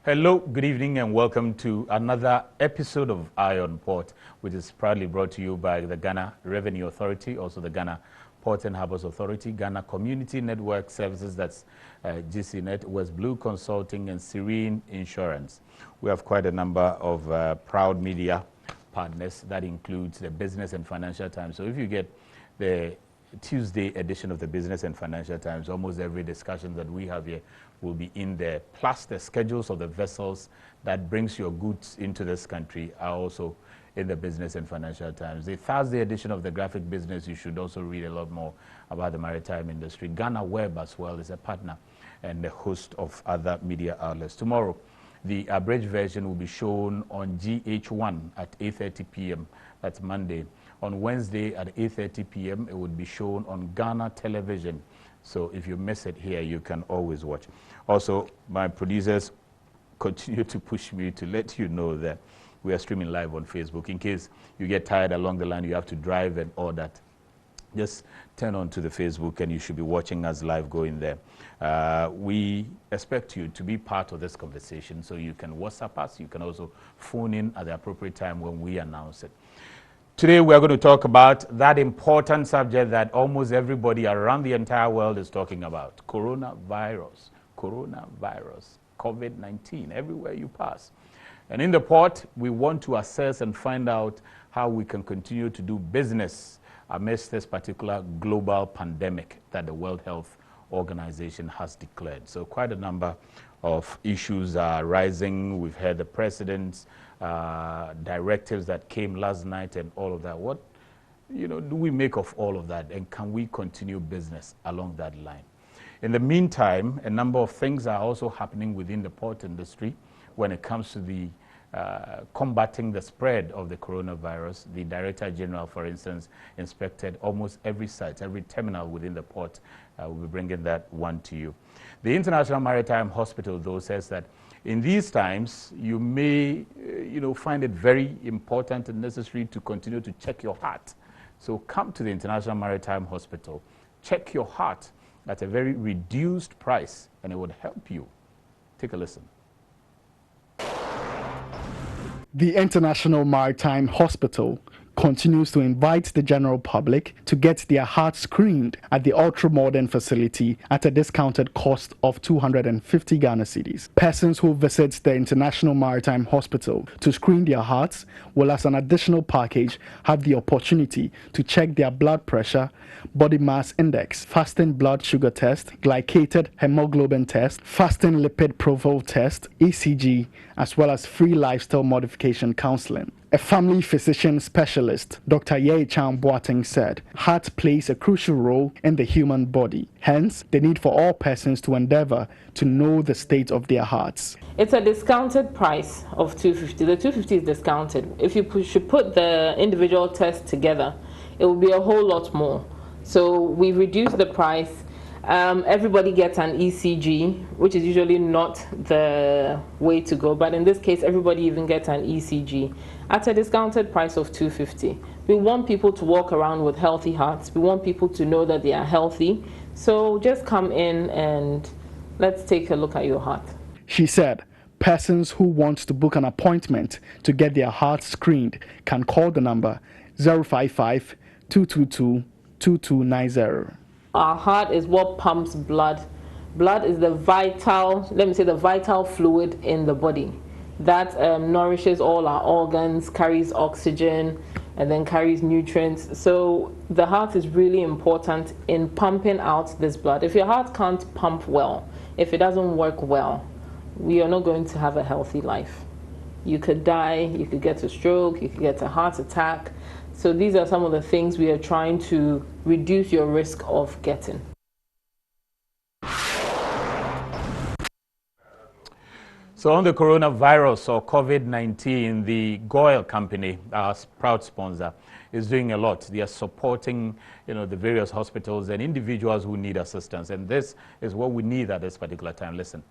Hello, good evening, and welcome to another episode of Eye on Port, which is proudly brought to you by the Ghana Revenue Authority, also the Ghana Port and Harbours Authority, Ghana Community Network Services, that's GCNet, West Blue Consulting, and Serene Insurance. We have quite a number of proud media partners. That includes the Business and Financial Times. So if you get the Tuesday edition of the Business and Financial Times, almost every discussion that we have here will be in there, plus the schedules of the vessels that brings your goods into this country are also in the Business and Financial Times. The Thursday edition of the Graphic Business, you should also read a lot more about the maritime industry. Ghana Web as well is a partner and the host of other media outlets. Tomorrow, the abridged version will be shown on GH1 at 8:30 p.m. That's Monday. On Wednesday at 8:30 p.m., it would be shown on Ghana Television. So if you miss it here, you can always watch. Also, my producers continue to push me to let you know that we are streaming live on Facebook. In case you get tired along the line, you have to drive and all that, just turn on to the Facebook and you should be watching us live going there. We expect you to be part of this conversation, so you can WhatsApp us. You can also phone in at the appropriate time when we announce it. Today, we're going to talk about that important subject that almost everybody around the entire world is talking about: coronavirus, COVID-19, everywhere you pass. And in the port, we want to assess and find out how we can continue to do business amidst this particular global pandemic that the World Health Organization has declared. So quite a number of issues are rising. We've heard the president's directives that came last night and all of that. What do we make of all of that, and can we continue business along that line? In the meantime, a number of things are also happening within the port industry when it comes to the combating the spread of the coronavirus. The Director General, for instance, inspected almost every site, every terminal within the port. We'll be bringing that one to you. The International Maritime Hospital, though, says that in these times, you may find it very important and necessary to continue to check your heart. So come to the International Maritime Hospital, check your heart at a very reduced price, and it would help you. Take a listen. The International Maritime Hospital continues to invite the general public to get their heart screened at the ultra-modern facility at a discounted cost of 250 Ghana cedis. Persons who visit the International Maritime Hospital to screen their hearts will, as an additional package, have the opportunity to check their blood pressure, body mass index, fasting blood sugar test, glycated hemoglobin test, fasting lipid profile test, ECG, as well as free lifestyle modification counseling. A family physician specialist, Dr. Ye Chan Boateng, said, heart plays a crucial role in the human body. Hence, the need for all persons to endeavor to know the state of their hearts. It's a discounted price of 250. The 250 is discounted. If you should put the individual tests together, it will be a whole lot more. So we reduced the price. Everybody gets an ECG, which is usually not the way to go, but in this case, everybody even gets an ECG at a discounted price of 250. We want people to walk around with healthy hearts. We want people to know that they are healthy. So just come in and let's take a look at your heart. She said persons who want to book an appointment to get their hearts screened can call the number 055 222 2290. Our heart is what pumps blood. Blood is the vital fluid in the body that nourishes all our organs, carries oxygen, and then carries nutrients. So the heart is really important in pumping out this blood. If your heart can't pump well, if it doesn't work well, we are not going to have a healthy life. You could die, you could get a stroke, you could get a heart attack. So these are some of the things we are trying to reduce your risk of getting. So on the coronavirus or COVID-19, the GOIL company, our proud sponsor, is doing a lot. They are supporting, the various hospitals and individuals who need assistance. And this is what we need at this particular time. Listen.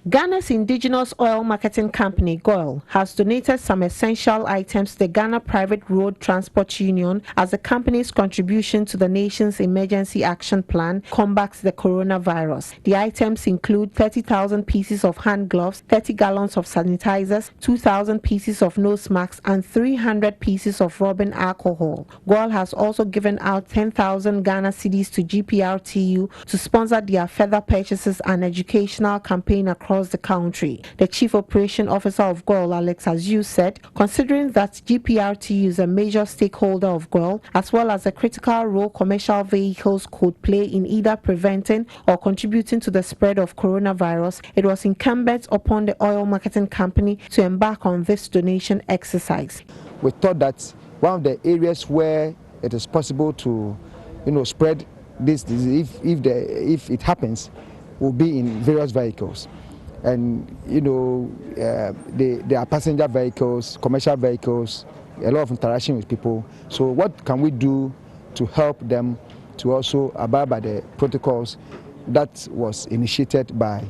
Ghana's indigenous oil marketing company, GOIL, has donated some essential items to the Ghana Private Road Transport Union as the company's contribution to the nation's emergency action plan combats the coronavirus. The items include 30,000 pieces of hand gloves, 30 gallons of sanitizers, 2,000 pieces of nose masks, and 300 pieces of rubbing alcohol. GOIL has also given out 10,000 Ghana cedis to GPRTU to sponsor their further purchases and educational campaign across the country. The Chief Operation Officer of GOIL, Alex Aziu, said, considering that GPRTU is a major stakeholder of GOIL, as well as a critical role commercial vehicles could play in either preventing or contributing to the spread of coronavirus, it was incumbent upon the oil marketing company to embark on this donation exercise. We thought that one of the areas where it is possible to, spread this disease, if it happens, will be in various vehicles. And there are passenger vehicles, commercial vehicles, a lot of interaction with people. So what can we do to help them to also abide by the protocols that was initiated by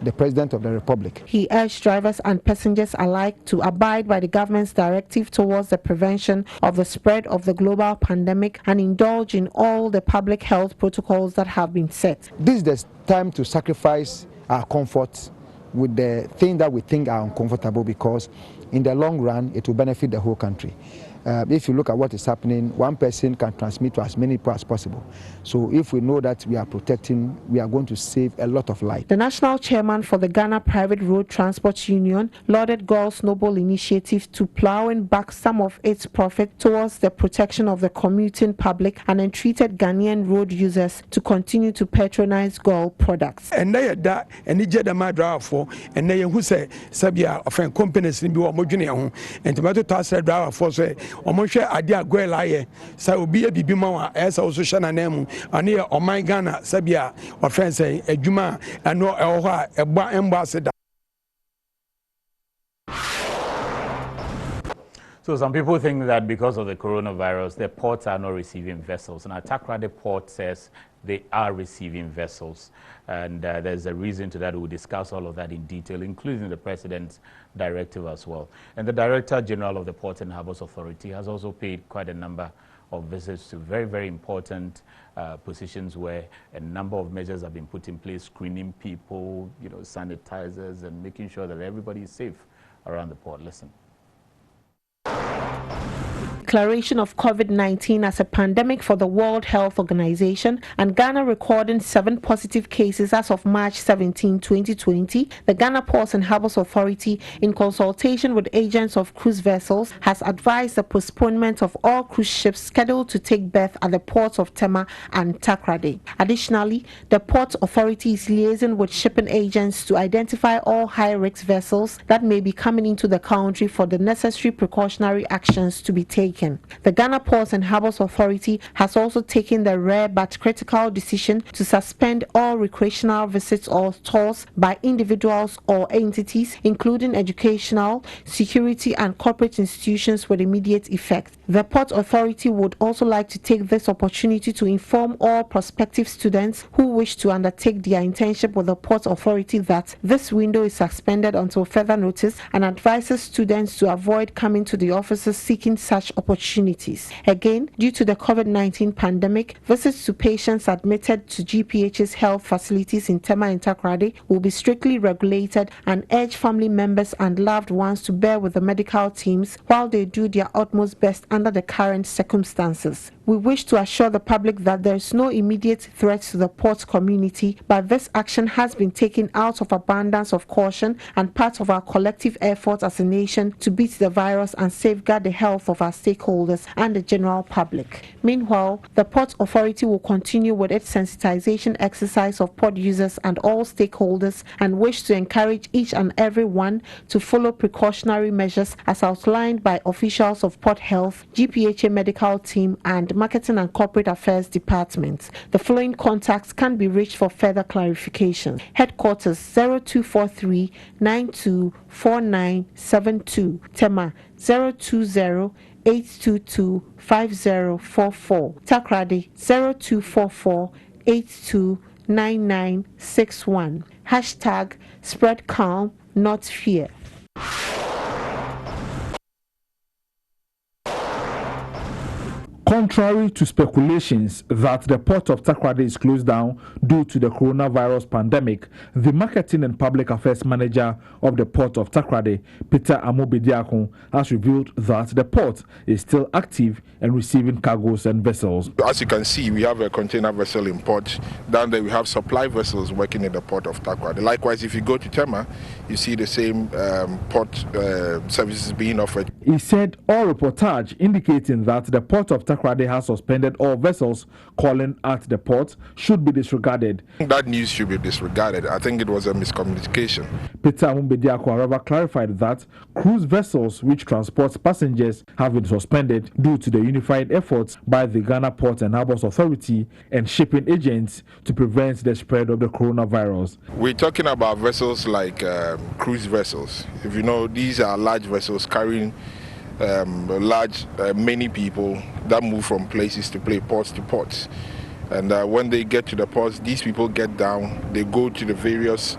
the President of the Republic? He urged drivers and passengers alike to abide by the government's directive towards the prevention of the spread of the global pandemic and indulge in all the public health protocols that have been set. This is the time to sacrifice our comfort with the things that we think are uncomfortable, because in the long run it will benefit the whole country. If you look at what is happening, one person can transmit to as many people as possible. So if we know that we are protecting, we are going to save a lot of lives. The national chairman for the Ghana Private Road Transport Union lauded GOIL's noble initiative to plowing back some of its profit towards the protection of the commuting public and entreated Ghanaian road users to continue to patronize GOIL products. And they that and they get the madra for and they who say Sabia of companies in Biwa and tomato task driver for say Omoshe Adia Guelaye, so be a bibima as also Shana Nemu, and here on my Ghana, Sabia, or friends say a Juma, and no Elha, a bar ambassador. So some people think that because of the coronavirus, the ports are not receiving vessels. And TAKORADI port says they are receiving vessels. And there's a reason to that. We'll discuss all of that in detail, including the President's directive as well. And the Director General of the Ports and Harbours Authority has also paid quite a number of visits to very, very important positions where a number of measures have been put in place, screening people, sanitizers, and making sure that everybody is safe around the port. Listen. Declaration of COVID-19 as a pandemic for the World Health Organization and Ghana recording 7 positive cases as of March 17, 2020, the Ghana Ports and Harbours Authority, in consultation with agents of cruise vessels, has advised the postponement of all cruise ships scheduled to take berth at the ports of TEMA and TAKORADI. Additionally, the Port Authority is liaising with shipping agents to identify all high-risk vessels that may be coming into the country for the necessary precautionary actions to be taken. The Ghana Ports and Harbours Authority has also taken the rare but critical decision to suspend all recreational visits or tours by individuals or entities, including educational, security and corporate institutions, with immediate effect. The Port Authority would also like to take this opportunity to inform all prospective students who wish to undertake their internship with the Port Authority that this window is suspended until further notice, and advises students to avoid coming to the offices seeking such opportunities. Again, due to the COVID-19 pandemic, visits to patients admitted to GPHA's health facilities in TEMA and TAKORADI will be strictly regulated, and urge family members and loved ones to bear with the medical teams while they do their utmost best under the current circumstances. We wish to assure the public that there is no immediate threat to the port community, but this action has been taken out of abundance of caution and part of our collective effort as a nation to beat the virus and safeguard the health of our stakeholders and the general public. Meanwhile, the Port Authority will continue with its sensitization exercise of port users and all stakeholders, and wish to encourage each and every one to follow precautionary measures as outlined by officials of Port Health, GPHA Medical Team, and Marketing and Corporate Affairs Department. The following contacts can be reached for further clarification. Headquarters 0243 924972, TEMA 020 822 5044, TAKORADI 0244 829961. Hashtag spread calm, not fear. Contrary to speculations that the port of TAKORADI is closed down due to the coronavirus pandemic, the marketing and public affairs manager of the port of TAKORADI, Peter Amobediakon, has revealed that the port is still active and receiving cargoes and vessels. As you can see, we have a container vessel in port. Down there we have supply vessels working in the port of TAKORADI. Likewise, if you go to TEMA, you see the same port services being offered. He said all reportage indicating that the port of TAKORADI has suspended all vessels calling at the port should be disregarded. That news should be disregarded. I think it was a miscommunication. Peter Amumbediako, however, clarified that cruise vessels which transport passengers have been suspended due to the unified efforts by the Ghana Port and Harbors Authority and shipping agents to prevent the spread of the coronavirus. We're talking about vessels like cruise vessels. If you know, these are large vessels carrying many people that move from places to place, ports to ports. And when they get to the ports, these people get down, they go to the various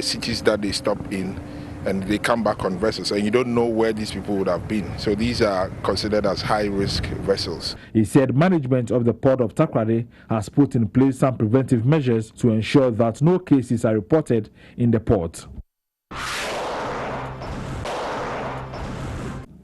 cities that they stop in, and they come back on vessels, and you don't know where these people would have been. So these are considered as high-risk vessels. He said management of the port of TAKORADI has put in place some preventive measures to ensure that no cases are reported in the port.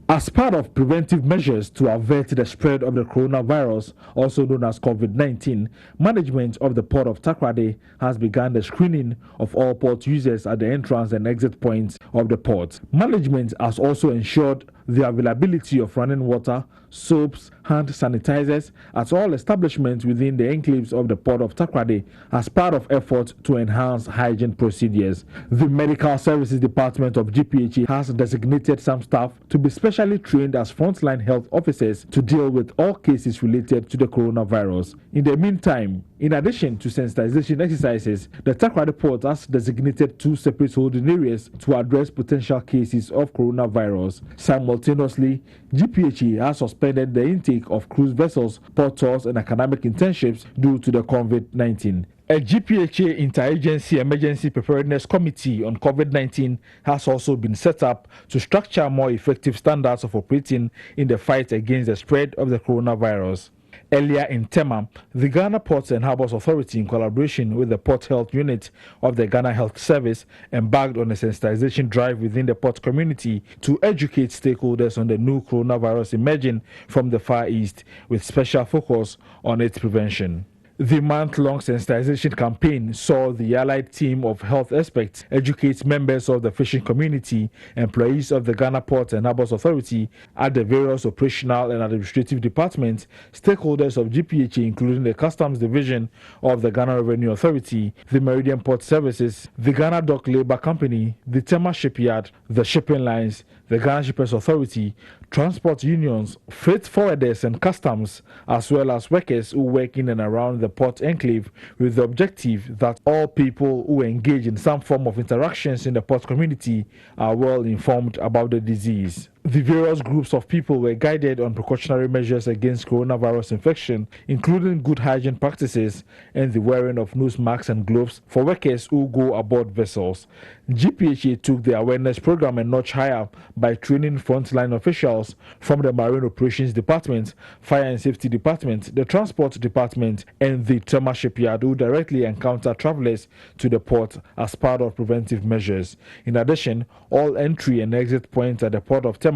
As part of preventive measures to avert the spread of the coronavirus, also known as COVID-19, management of the port of TAKORADI has begun the screening of all port users at the entrance and exit points of the port. Management has also ensured the availability of running water, soaps, hand sanitizers at all establishments within the enclaves of the port of TAKORADI as part of efforts to enhance hygiene procedures. The Medical Services Department of GPHA has designated some staff to be specially trained as frontline health officers to deal with all cases related to the coronavirus. In the meantime, in addition to sensitization exercises, the TAKORADI port has designated 2 separate holding areas to address potential cases of coronavirus. Simultaneously, GPHA has suspended the intake of cruise vessels, port tours, and academic internships due to the COVID-19. A GPHA Interagency Emergency Preparedness Committee on COVID-19 has also been set up to structure more effective standards of operating in the fight against the spread of the coronavirus. Earlier in TEMA, the Ghana Ports and Harbors Authority, in collaboration with the Port Health Unit of the Ghana Health Service, embarked on a sensitization drive within the port community to educate stakeholders on the new coronavirus emerging from the Far East, with special focus on its prevention. The month-long sensitization campaign saw the allied team of health experts educate members of the fishing community, employees of the Ghana Port and Harbors Authority at the various operational and administrative departments, stakeholders of GPHA including the Customs Division of the Ghana Revenue Authority, the Meridian Port Services, the Ghana Dock Labour Company, the TEMA Shipyard, the shipping lines, the Ghana Shippers Authority, transport unions, freight forwarders and customs, as well as workers who work in and around the port enclave, with the objective that all people who engage in some form of interactions in the port community are well informed about the disease. The various groups of people were guided on precautionary measures against coronavirus infection, including good hygiene practices and the wearing of nose masks and gloves for workers who go aboard vessels. GPHA took the awareness program a notch higher by training frontline officials from the Marine Operations Department, Fire and Safety Department, the Transport Department, and the TEMA Shipyard, who directly encounter travelers to the port as part of preventive measures. In addition, all entry and exit points at the port of TEMA,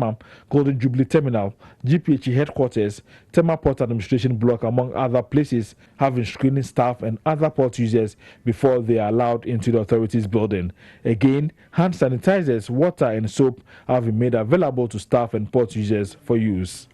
Golden Jubilee Terminal, GPHA headquarters, TEMA Port Administration Block, among other places, have been screening staff and other port users before they are allowed into the authorities building. Again, hand sanitizers, water and soap have been made available to staff and port users for use.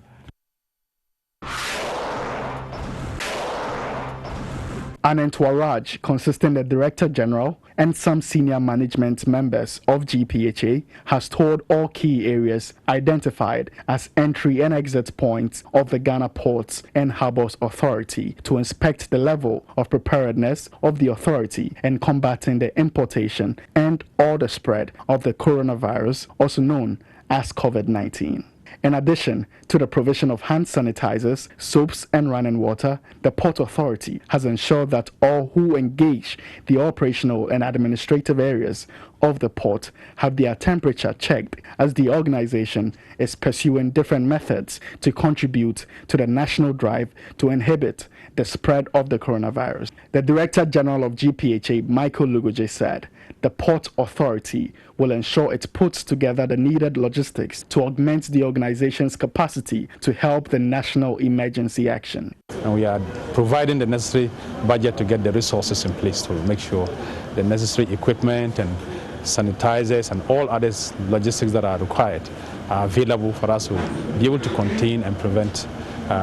An entourage consisting of the Director General and some senior management members of GPHA has toured all key areas identified as entry and exit points of the Ghana Ports and Harbors Authority to inspect the level of preparedness of the authority in combating the importation and or the spread of the coronavirus, also known as COVID-19. In addition to the provision of hand sanitizers, soaps and running water, the Port Authority has ensured that all who engage the operational and administrative areas of the port have their temperature checked, as the organization is pursuing different methods to contribute to the national drive to inhibit the spread of the coronavirus. The Director General of GPHA, Michael Lugoje, said the Port Authority will ensure it puts together the needed logistics to augment the organization's capacity to help the national emergency action. And we are providing the necessary budget to get the resources in place to make sure the necessary equipment and sanitizers and all other logistics that are required are available for us to be able to contain and prevent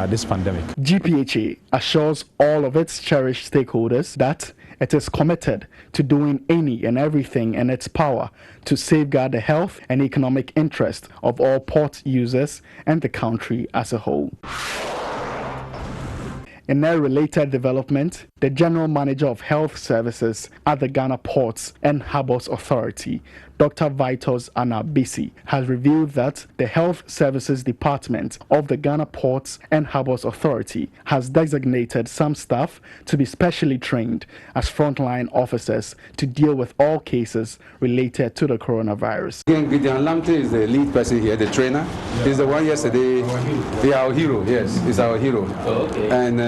this pandemic. GPHA assures all of its cherished stakeholders that it is committed to doing any and everything in its power to safeguard the health and economic interest of all port users and the country as a whole. In a related development, the General Manager of Health Services at the Ghana Ports and Harbours Authority, Dr. Vitus Anabisi, has revealed that the Health Services Department of the Ghana Ports and Harbours Authority has designated some staff to be specially trained as frontline officers to deal with all cases related to the coronavirus. Gideon Lamte is the lead person here, the trainer. He's the one yesterday. Yeah, our hero, yes, he's our hero. Oh, okay. And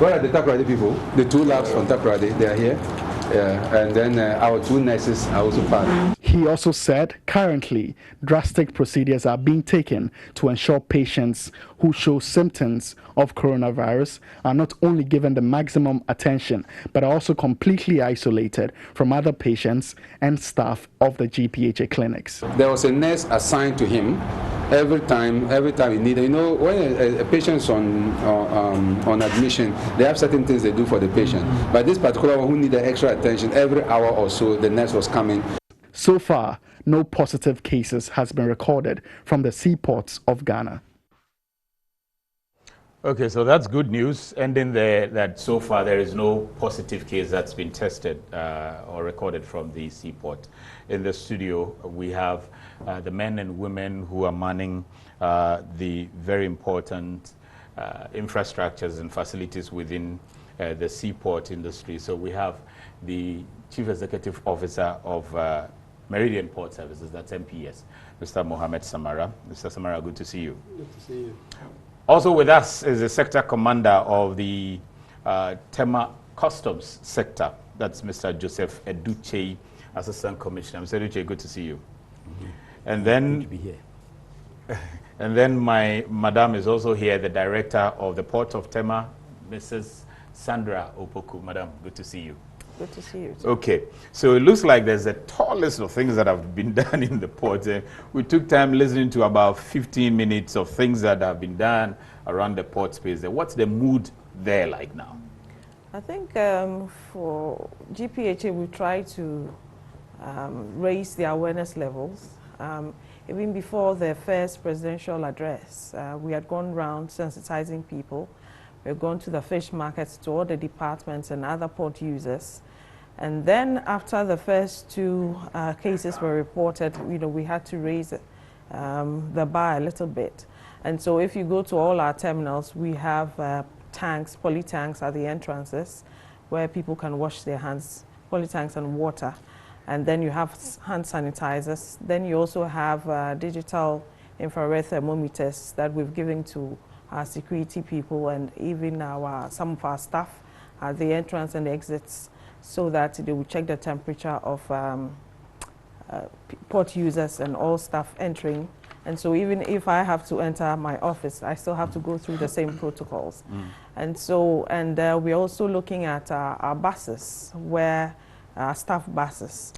what are the TAKORADI people? The two labs from TAKORADI, they are here. And then our two nurses are also part. He also said currently drastic procedures are being taken to ensure patients who show symptoms of coronavirus are not only given the maximum attention but are also completely isolated from other patients and staff of the GPHA clinics. There was a nurse assigned to him every time he needed. You know, when a patient's on admission, they have certain things they do for the patient. But this particular one who needed extra attention, every hour or so the nurse was coming. So far, no positive cases has been recorded from the seaports of Ghana. Okay, so that's good news. Ending there, that so far there is no positive case that's been tested or recorded from the seaport. In the studio, we have the men and women who are manning the very important infrastructures and facilities within the seaport industry. So we have the Chief Executive Officer of Meridian Port Services, that's MPS, Mr. Mohammed Samara. Mr. Samara, good to see you. Good to see you. Also with us is the Sector Commander of the TEMA Customs Sector. That's Mr. Joseph Eduche, Assistant Commissioner. Mr. Eduche, good to see you. Mm-hmm. And then, good to be here. And then my madam is also here, the Director of the Port of TEMA, Mrs. Sandra Opoku. Madam, good to see you. Good to see you too. Okay, so it looks like there's a tall list of things that have been done in the port. We took time listening to about 15 minutes of things that have been done around the port space. What's the mood there like now? I think for GPHA, we try to raise the awareness levels. Even before the first presidential address, we had gone around sensitizing people. We've gone to the fish markets, to all the departments and other port users. And then after the first two cases were reported, we had to raise the bar a little bit. And so if you go to all our terminals, we have tanks, poly tanks at the entrances where people can wash their hands, poly tanks and water. And then you have hand sanitizers. Then you also have digital infrared thermometers that we've given to our security people and even some of our staff at the entrance and exits, so that they will check the temperature of port users and all staff entering. And so even if I have to enter my office, I still have to go through the same protocols. And so, we're also looking at our buses, where staff buses,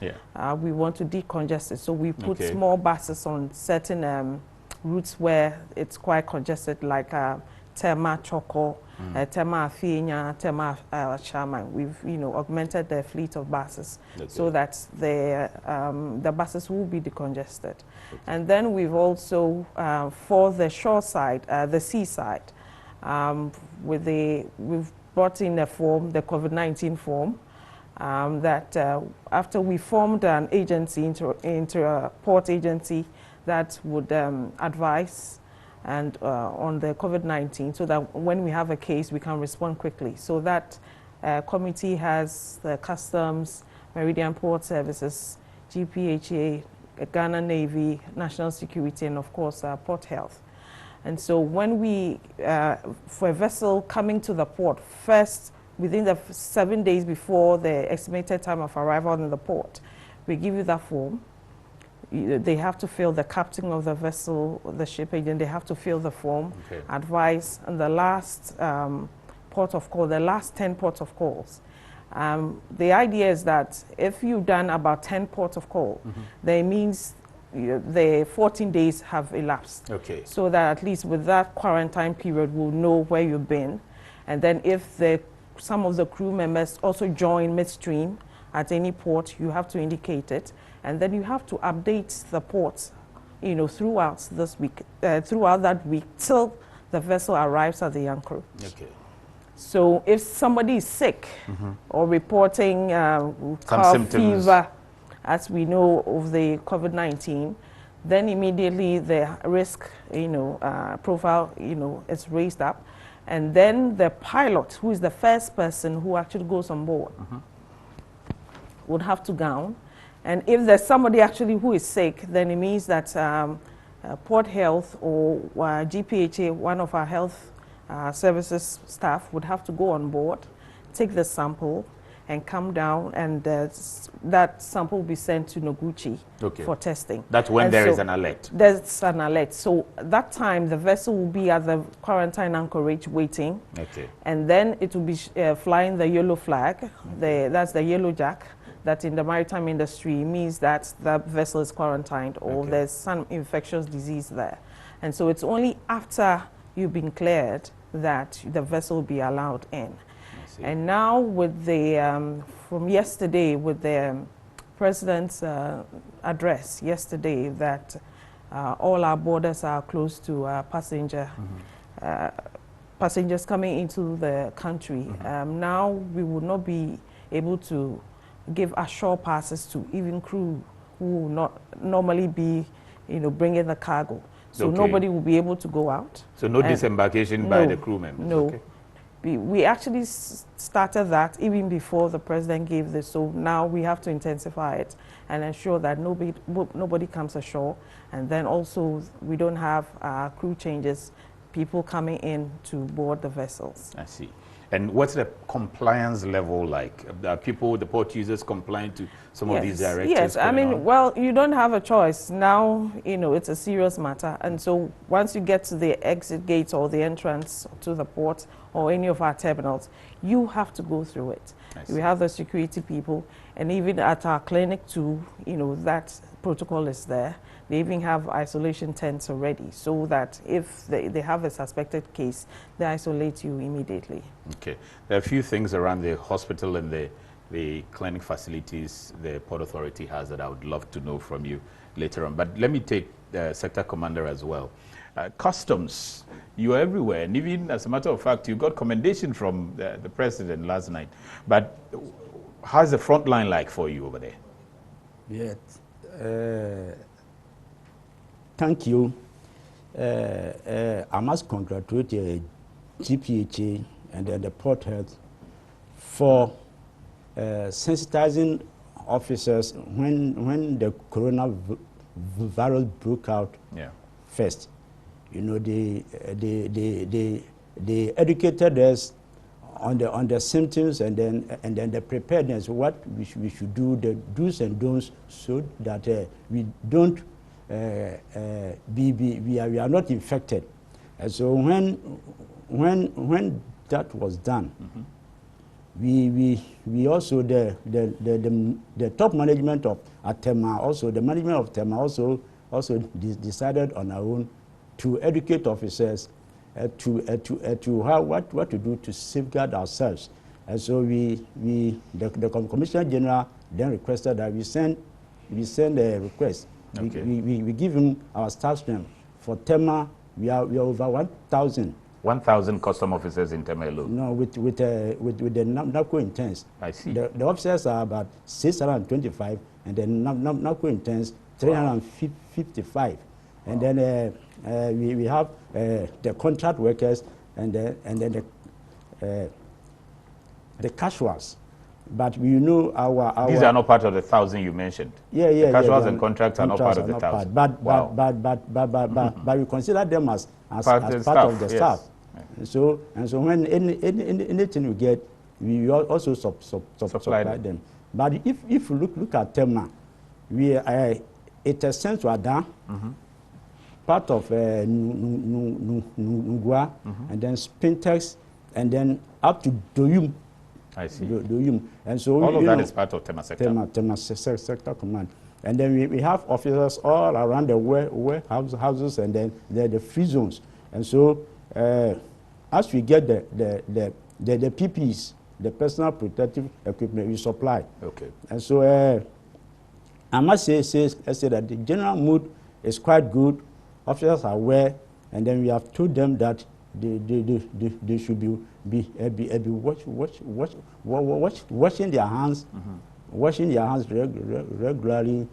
we want to decongest it. So we put small buses on certain routes where it's quite congested, like TEMA Choco, TEMA Afienya, TEMA Shaman. We've augmented the fleet of buses so that the buses will be decongested. And then we've also for the shore side, the seaside, we've brought in a form, the COVID-19 form, that after we formed an agency into a port agency that would advise and on the COVID-19, so that when we have a case, we can respond quickly. So that committee has the Customs, Meridian Port Services, GPHA, Ghana Navy, National Security, and of course Port Health. And so when we, for a vessel coming to the port, first within the 7 days before the estimated time of arrival in the port, we give you that form. They have to fill, the captain of the vessel, the ship agent, they have to fill the form, advise, and the last port of call, the last 10 ports of calls. The idea is that if you've done about 10 ports of call, then it means the 14 days have elapsed. Okay. So that at least with that quarantine period, we'll know where you've been. And then if some of the crew members also join midstream at any port, you have to indicate it. And then you have to update the ports, throughout this week, throughout that week, till the vessel arrives at the anchor. Okay. So if somebody is sick or reporting cough, symptoms, fever, as we know of the COVID-19, then immediately the risk, profile, is raised up. And then the pilot, who is the first person who actually goes on board, would have to gown. And if there's somebody actually who is sick, then it means that Port Health or GPHA, one of our health services staff, would have to go on board, take the sample, and come down, and that sample will be sent to Noguchi for testing. That's when there is an alert. There's an alert. So that time, the vessel will be at the quarantine anchorage waiting. Okay. And then it will be flying the yellow flag. That's the yellow jack. That in the maritime industry means that the vessel is quarantined or there's some infectious disease there. And so it's only after you've been cleared that the vessel will be allowed in. And now with the, from yesterday, with the President's address yesterday that all our borders are closed to passengers coming into the country, now we will not be able to give ashore passes to even crew who will not normally be, bringing the cargo. So nobody will be able to go out. So no disembarkation by the crew members? No. Okay. We actually started that even before the president gave this. So now we have to intensify it and ensure that nobody comes ashore. And then also we don't have crew changes, people coming in to board the vessels. I see. And what's the compliance level like? Are people, the port users, compliant to some of these directives? Yes, I mean, well, you don't have a choice. Now, it's a serious matter. And so once you get to the exit gate or the entrance to the port or any of our terminals, you have to go through it. We have the security people, and even at our clinic too, that protocol is there. They even have isolation tents already, so that if they have a suspected case, they isolate you immediately. Okay. There are a few things around the hospital and the clinic facilities the Port Authority has that I would love to know from you later on. But let me take Sector Commander as well. Customs, you are everywhere, and even as a matter of fact, you got commendation from the President last night. But how's the front line like for you over there? Yes. Thank you. I must congratulate GPHA and the Port Health for sensitizing officers when the coronavirus broke out first. They educated us on the symptoms and then the preparedness, what we should do, the do's and don'ts, so that we don't we are not infected. And so when that was done, we also the top management of TEMA, also the management of TEMA also decided on our own to educate officers to how what to do to safeguard ourselves. And so the Commissioner General then requested that we send a request. We give him our staff strength. For TEMA, we are over 1,000. 1,000 custom officers in TEMA alone? No, with the NACO Intense. I see. The officers are about 625, and the NACO Intense 355. And then we have the contract workers and then the casuals. But we know our these are not part of the 1,000 you mentioned. Yeah, yeah, the casuals yeah, and contracts are not part of the 1,000. But we consider them as part of the staff. And so when anything we get, we also supply them. But if you look at TEMA, it extends to Ada, part of Nungua, and then Spintex, and then up to Doyum. I see. And so all of that is part of TEMA sector. TEMA sector command. And then we have officers all around the warehouses and then the free zones. And so as we get the PPEs, the personal protective equipment, we supply. Okay. And so I must say that the general mood is quite good. Officers are aware, and then we have told them that they should be washing their hands, washing their hands regularly.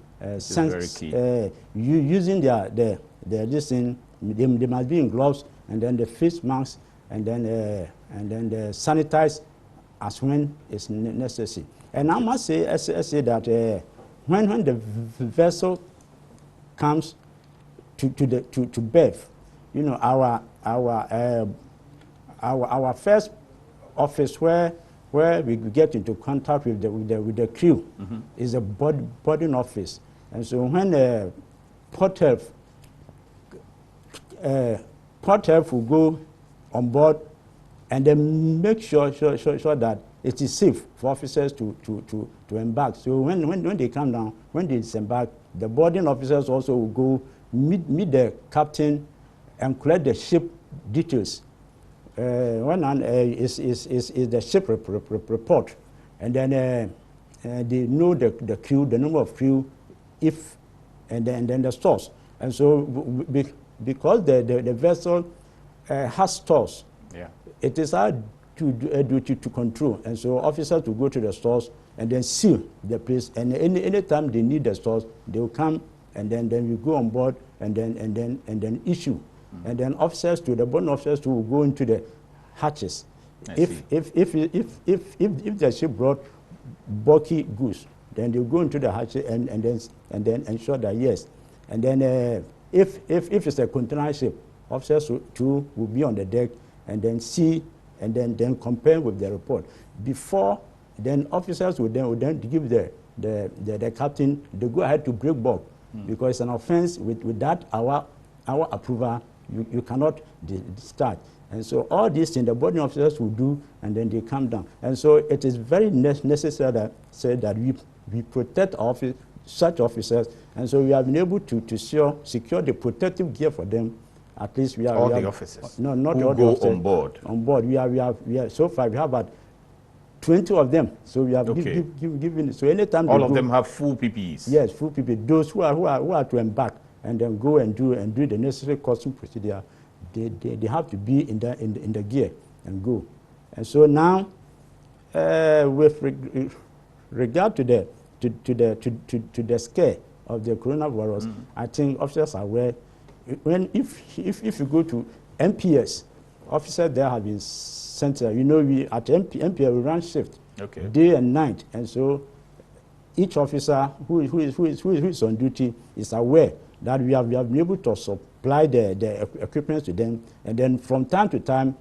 Using their this thing, they must be in gloves, and then the face masks, and then the sanitize as when it's necessary. And I must say that when the vessel comes to berth, you know, our first office where we get into contact with the crew is a boarding office. And so when port health will go on board and then make sure that it is safe for officers to embark. So when they come down, when they disembark, the boarding officers also will go meet the captain and collect the ship details. One is the ship report, and then they know the crew, the number of crew, and then the stores. And so because the vessel has stores, it is our duty to control. And so officers will go to the stores and then seal the place. And any time they need the stores, they will come, and then we go on board and then issue. And then officers the boarding officers will go into the hatches. If the ship brought bulky goods, then they'll go into the hatches and then ensure that yes. And then if it's a container ship, officers too will be on the deck and then see and then compare with the report. Before then, officers will then give the captain the go ahead to break bulk, because it's an offense with that our approval. You cannot start. And so all these things the boarding officers will do, and then they come down. And so it is very necessary that we protect such officers. And so we have been able to secure the protective gear for them. At least we have all the officers. No, not who all the go officers. on board. On board, we have so far we have about 20 of them. So we have given. So anytime all of them have full PPEs. Yes, full PPE. Those who are to embark and then go and do the necessary custom procedure, they have to be in the gear and go. And so now, with regard to the scare of the coronavirus, I think officers are aware. If you go to MPS, officers there have been sent. You know, we at MPS we run shift, day and night, and so each officer who is on duty is aware that we have been able to supply the equipment to them, and then from time to time,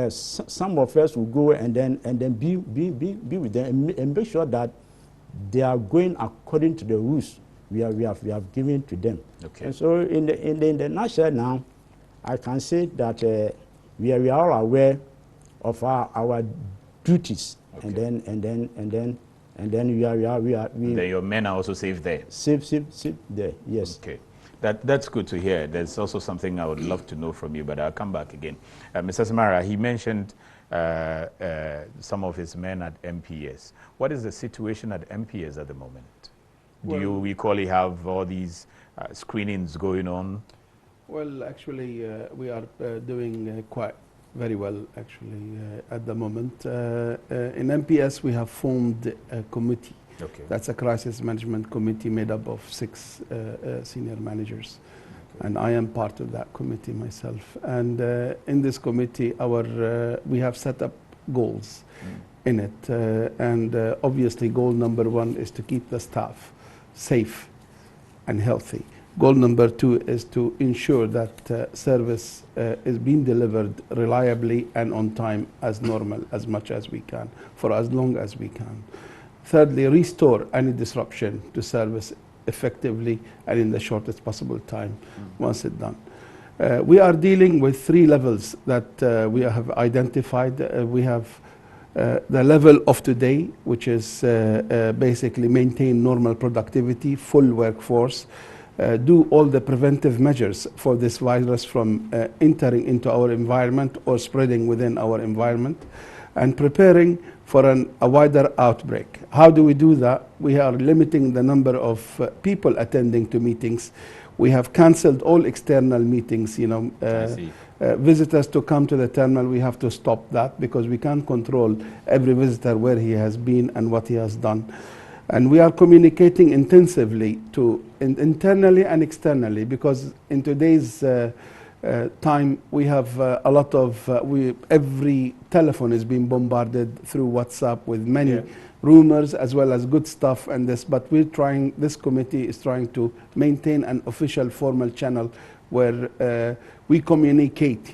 some of us will go and then be with them and make sure that they are going according to the rules we have given to them. Okay. And so in the nutshell now, I can say that we are all aware of our duties, and then your men are also safe there. Safe there, yes. Okay, that's good to hear. There's also something I would love to know from you, but I'll come back again. Mr. Samara, he mentioned some of his men at MPS. What is the situation at MPS at the moment? Do you recall you have all these screenings going on? Well, actually, we are doing quite very well, actually, at the moment. In MPS, we have formed a committee. Okay. That's a crisis management committee made up of 6 senior managers. and I am part of that committee myself. And in this committee, we have set up goals in it. And obviously, goal number 1 is to keep the staff safe and healthy. Goal number 2 is to ensure that service is being delivered reliably and on time as normal, as much as we can, for as long as we can. Thirdly, restore any disruption to service effectively and in the shortest possible time once it's done. We are dealing with 3 levels that we have identified. We have the level of today, which is basically maintain normal productivity, full workforce, do all the preventive measures for this virus from entering into our environment or spreading within our environment, and preparing for a wider outbreak. How do we do that? We are limiting the number of people attending to meetings. We have cancelled all external meetings, visitors to come to the terminal. We have to stop that because we can't control every visitor where he has been and what he has done. And we are communicating intensively to internally and externally, because in today's time we have a lot of every telephone is being bombarded through WhatsApp with many rumors as well as good stuff and this, but this committee is trying to maintain an official formal channel where we communicate,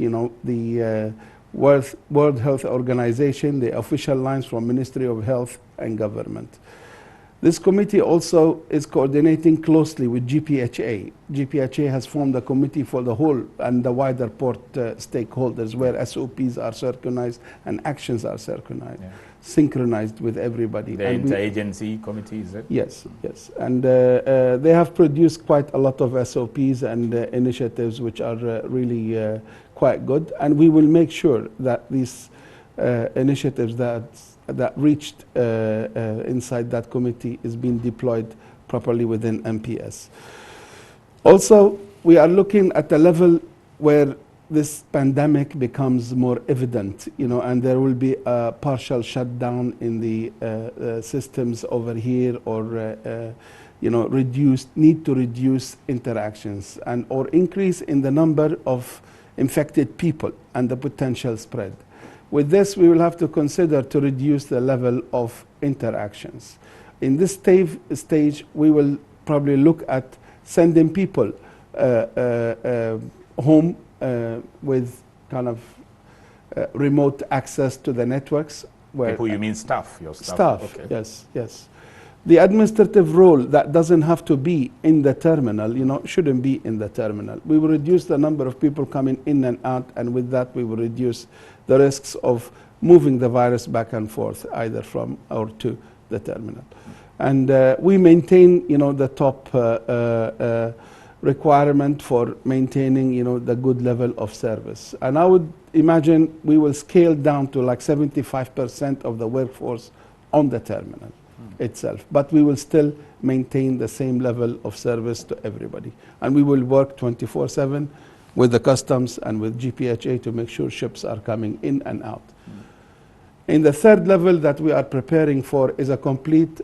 the World Health Organization, the official lines from Ministry of Health and government. This committee also is coordinating closely with GPHA. GPHA has formed a committee for the whole and the wider port stakeholders, where SOPs are synchronized and actions are synchronized with everybody. The interagency committee, is it? Yes, yes. And they have produced quite a lot of SOPs and initiatives which are really quite good. And we will make sure that these initiatives that reached inside that committee is being deployed properly within MPS. Also, we are looking at a level where this pandemic becomes more evident, and there will be a partial shutdown in the systems over here, or need to reduce interactions or increase in the number of infected people and the potential spread. With this, we will have to consider to reduce the level of interactions. In this stage, we will probably look at sending people home with kind of remote access to the networks. People, you mean staff? Your staff? Staff, okay. Yes, yes. The administrative role that doesn't have to be in the terminal, shouldn't be in the terminal. We will reduce the number of people coming in and out, and with that we will reduce the risks of moving the virus back and forth, either from or to the terminal. And we maintain, the top requirement for maintaining, the good level of service. And I would imagine we will scale down to like 75% of the workforce on the terminal itself. But we will still maintain the same level of service to everybody. And we will work 24/7 with the customs and with GPHA to make sure ships are coming in and out. In the third level that we are preparing for is a complete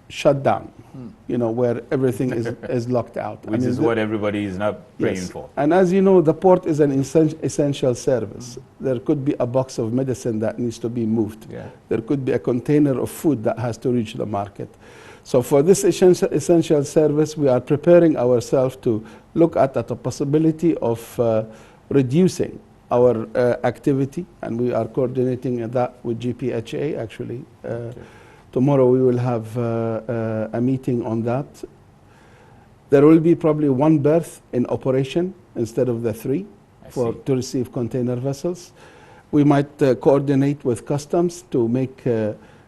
shutdown, where everything is locked out. Which is what everybody is now praying for. And as you know, the port is an essential service. There could be a box of medicine that needs to be moved. There could be a container of food that has to reach the market. So for this essential service, we are preparing ourselves to look at the possibility of reducing our activity, and we are coordinating that with GPHA, actually. Tomorrow we will have a meeting on that. There will be probably 1 berth in operation instead of the 3 to receive container vessels. We might coordinate with customs to make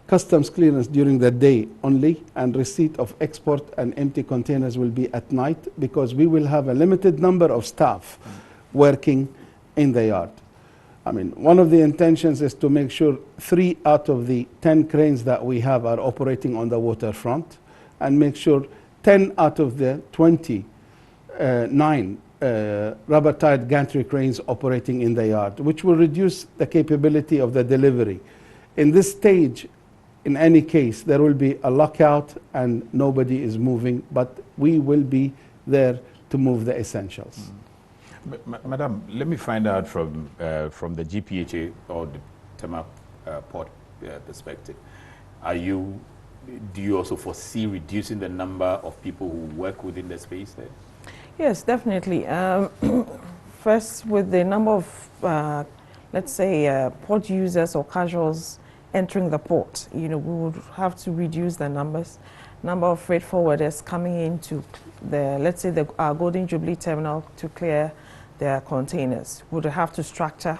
customs clearance during the day only, and receipt of export and empty containers will be at night, because we will have a limited number of staff working in the yard. I mean, one of the intentions is to make sure 3 out of the 10 cranes that we have are operating on the waterfront, and make sure 10 out of the 29 rubber-tired gantry cranes operating in the yard, which will reduce the capability of the delivery. In this stage, in any case, there will be a lockout and nobody is moving, but we will be there to move the essentials. Madam, let me find out from the GPHA or the TEMA port perspective. Do you also foresee reducing the number of people who work within the space there? Yes, definitely. First, with the number of, let's say, port users or casuals entering the port, we would have to reduce the number of freight forwarders coming into let's say, our Golden Jubilee terminal to clear their containers. Would have to structure,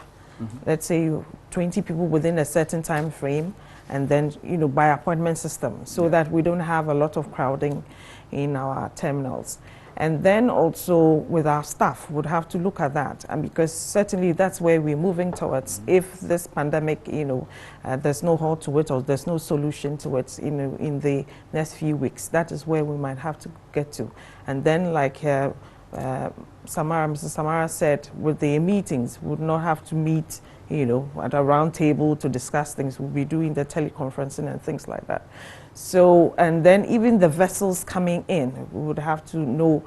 let's say, 20 people within a certain time frame, and then, by appointment system, so that we don't have a lot of crowding in our terminals. And then also with our staff, would have to look at that, and because certainly that's where we're moving towards. If this pandemic, there's no halt to it, or there's no solution to it, in the next few weeks, that is where we might have to get to. And then, like Mrs. Samara said, with the meetings, we would not have to meet, at a round table to discuss things. We'll be doing the teleconferencing and things like that. So, and then even the vessels coming in, we would have to know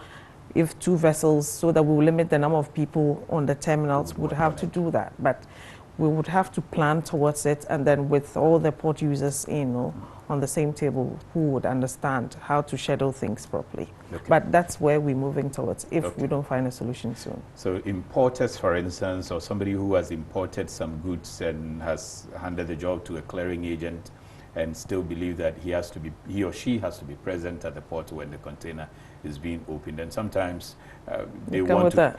if 2 vessels, so that we will limit the number of people on the terminals, would have to do that. But we would have to plan towards it, and then with all the port users, on the same table, who would understand how to schedule things properly. Okay. But that's where we're moving towards, if we don't find a solution soon. So importers, for instance, or somebody who has imported some goods and has handed the job to a clearing agent, and still believe that he or she has to be present at the port when the container is being opened. And sometimes they want to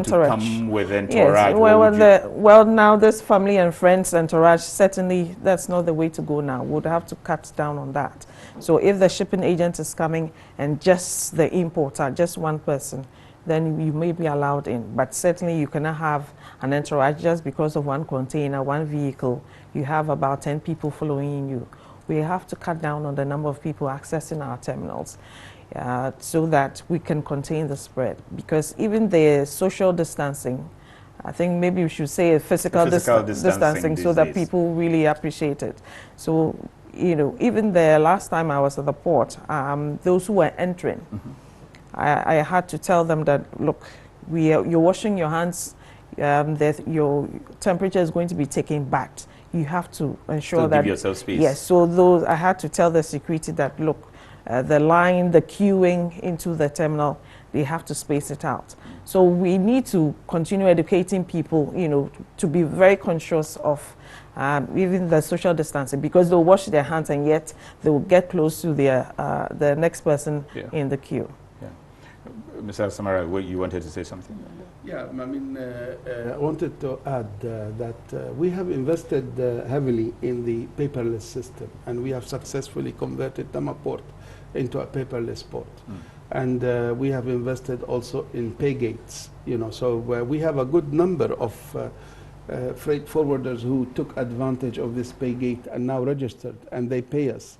come with entourage. Yes, well, now this family and friends entourage, certainly that's not the way to go now. We'd have to cut down on that. So if the shipping agent is coming and just the importer, just one person, then you may be allowed in. But certainly you cannot have an entourage just because of one container, one vehicle. You have about 10 people following you. We have to cut down on the number of people accessing our terminals so that we can contain the spread. Because even the social distancing, I think maybe we should say physical distancing so that people really appreciate it. So, even the last time I was at the port, those who were entering, I had to tell them that, look, you're washing your hands, your temperature is going to be taken back. You have to ensure that give yourself space. Yes, so I had to tell the security that, look, the line, the queuing into the terminal, they have to space it out. So we need to continue educating people, to be very conscious of even the social distancing, because they'll wash their hands and yet they will get close to the next person in the queue. Mr. Samara, you wanted to say something? Yeah, I wanted to add that we have invested heavily in the paperless system, and we have successfully converted TEMA port into a paperless port. And we have invested also in pay gates, so we have a good number of freight forwarders who took advantage of this pay gate and now registered, and they pay us.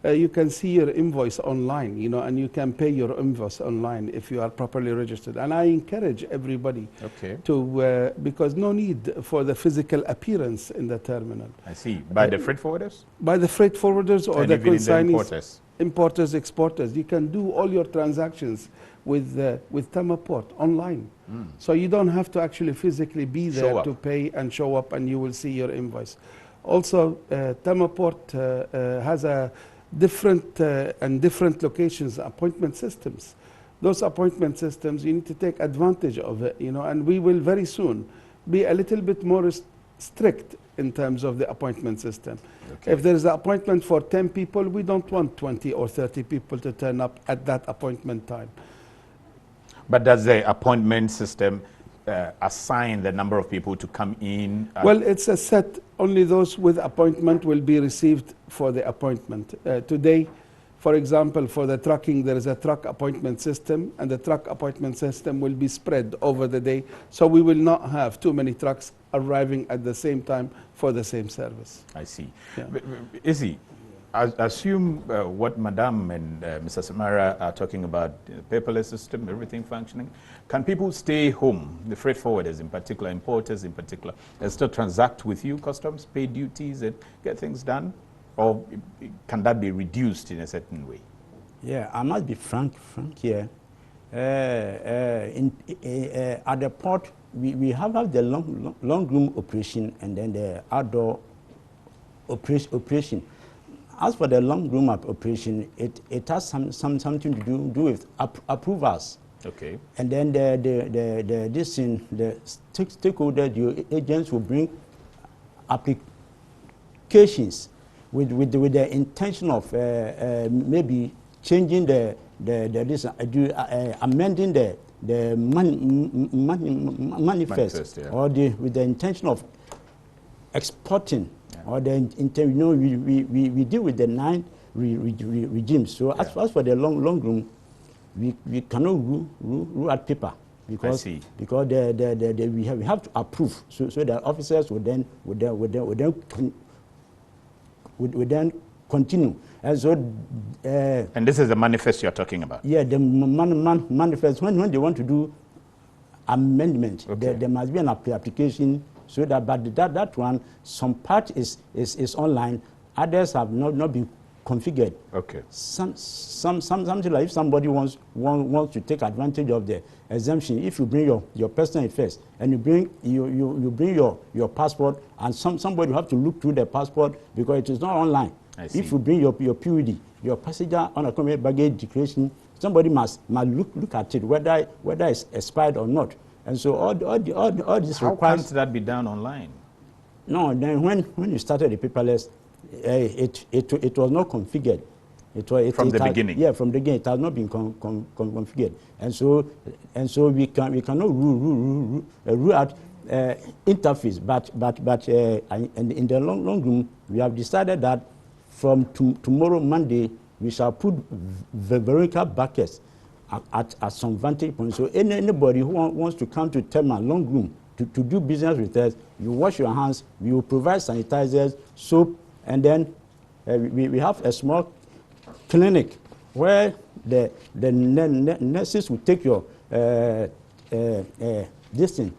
You can see your invoice online, and you can pay your invoice online if you are properly registered. And I encourage everybody to, because no need for the physical appearance in the terminal. I see. By the freight forwarders? By the freight forwarders or the consignees, importers, exporters. You can do all your transactions with TEMA port online. So you don't have to actually physically be there to pay and show up, and you will see your invoice. Also, TEMA port has a different locations appointment systems. Those appointment systems, you need to take advantage of it, and we will very soon be a little bit more strict in terms of the appointment system. If there's an appointment for 10 people, we don't want 20 or 30 people to turn up at that appointment time. But does the appointment system assign the number of people to come in? Well, it's a set. Only those with appointment will be received for the appointment. Today, for example, for the trucking, there is a truck appointment system, and the truck appointment system will be spread over the day, so we will not have too many trucks arriving at the same time for the same service. I see. Yeah. Izzy, assume what Madam and Mr. Samara are talking about, the paperless system, everything functioning. Can people stay home, the freight forwarders in particular, importers in particular, and still transact with you, customs, pay duties, and get things done? Or can that be reduced in a certain way? Yeah, I must be frank here. At the port, we have the long room operation and then the outdoor operation. As for the long room operation, it has something to do with approvals. Okay. And then the stakeholder, the agents will bring applications with the intention of maybe changing amending the manifest, yeah. Or with the intention of exporting, yeah. Or the intent. We deal with the 9 regimes. So yeah. As for the long room, we cannot rule out paper because we have to approve. So the officers would then continue. And so and this is the manifest you're talking about. Yeah, the manifest. When they want to do amendment, okay. there must be an application. So that one, some part is online, others have not been configured. Okay. Something like if somebody wants to take advantage of the exemption, if you bring your personal affairs and you bring your passport, and somebody will have to look through the passport because it is not online. If you bring your PUD, your passenger unaccompanied baggage declaration, somebody must look at it whether it's expired or not. And so all this How requires. can't that be done online? No, then when you started the paperless, it was not configured. From the beginning. Yeah, from the beginning it has not been configured, and so we cannot rule out interface. But in the long room we have decided that from tomorrow Monday we shall put Veronica buckets at some vantage point. So anybody who wants to come to TEMA long room to do business with us, you wash your hands. We will provide sanitizers, soap, and then we have a small clinic where the nurses will take your this thing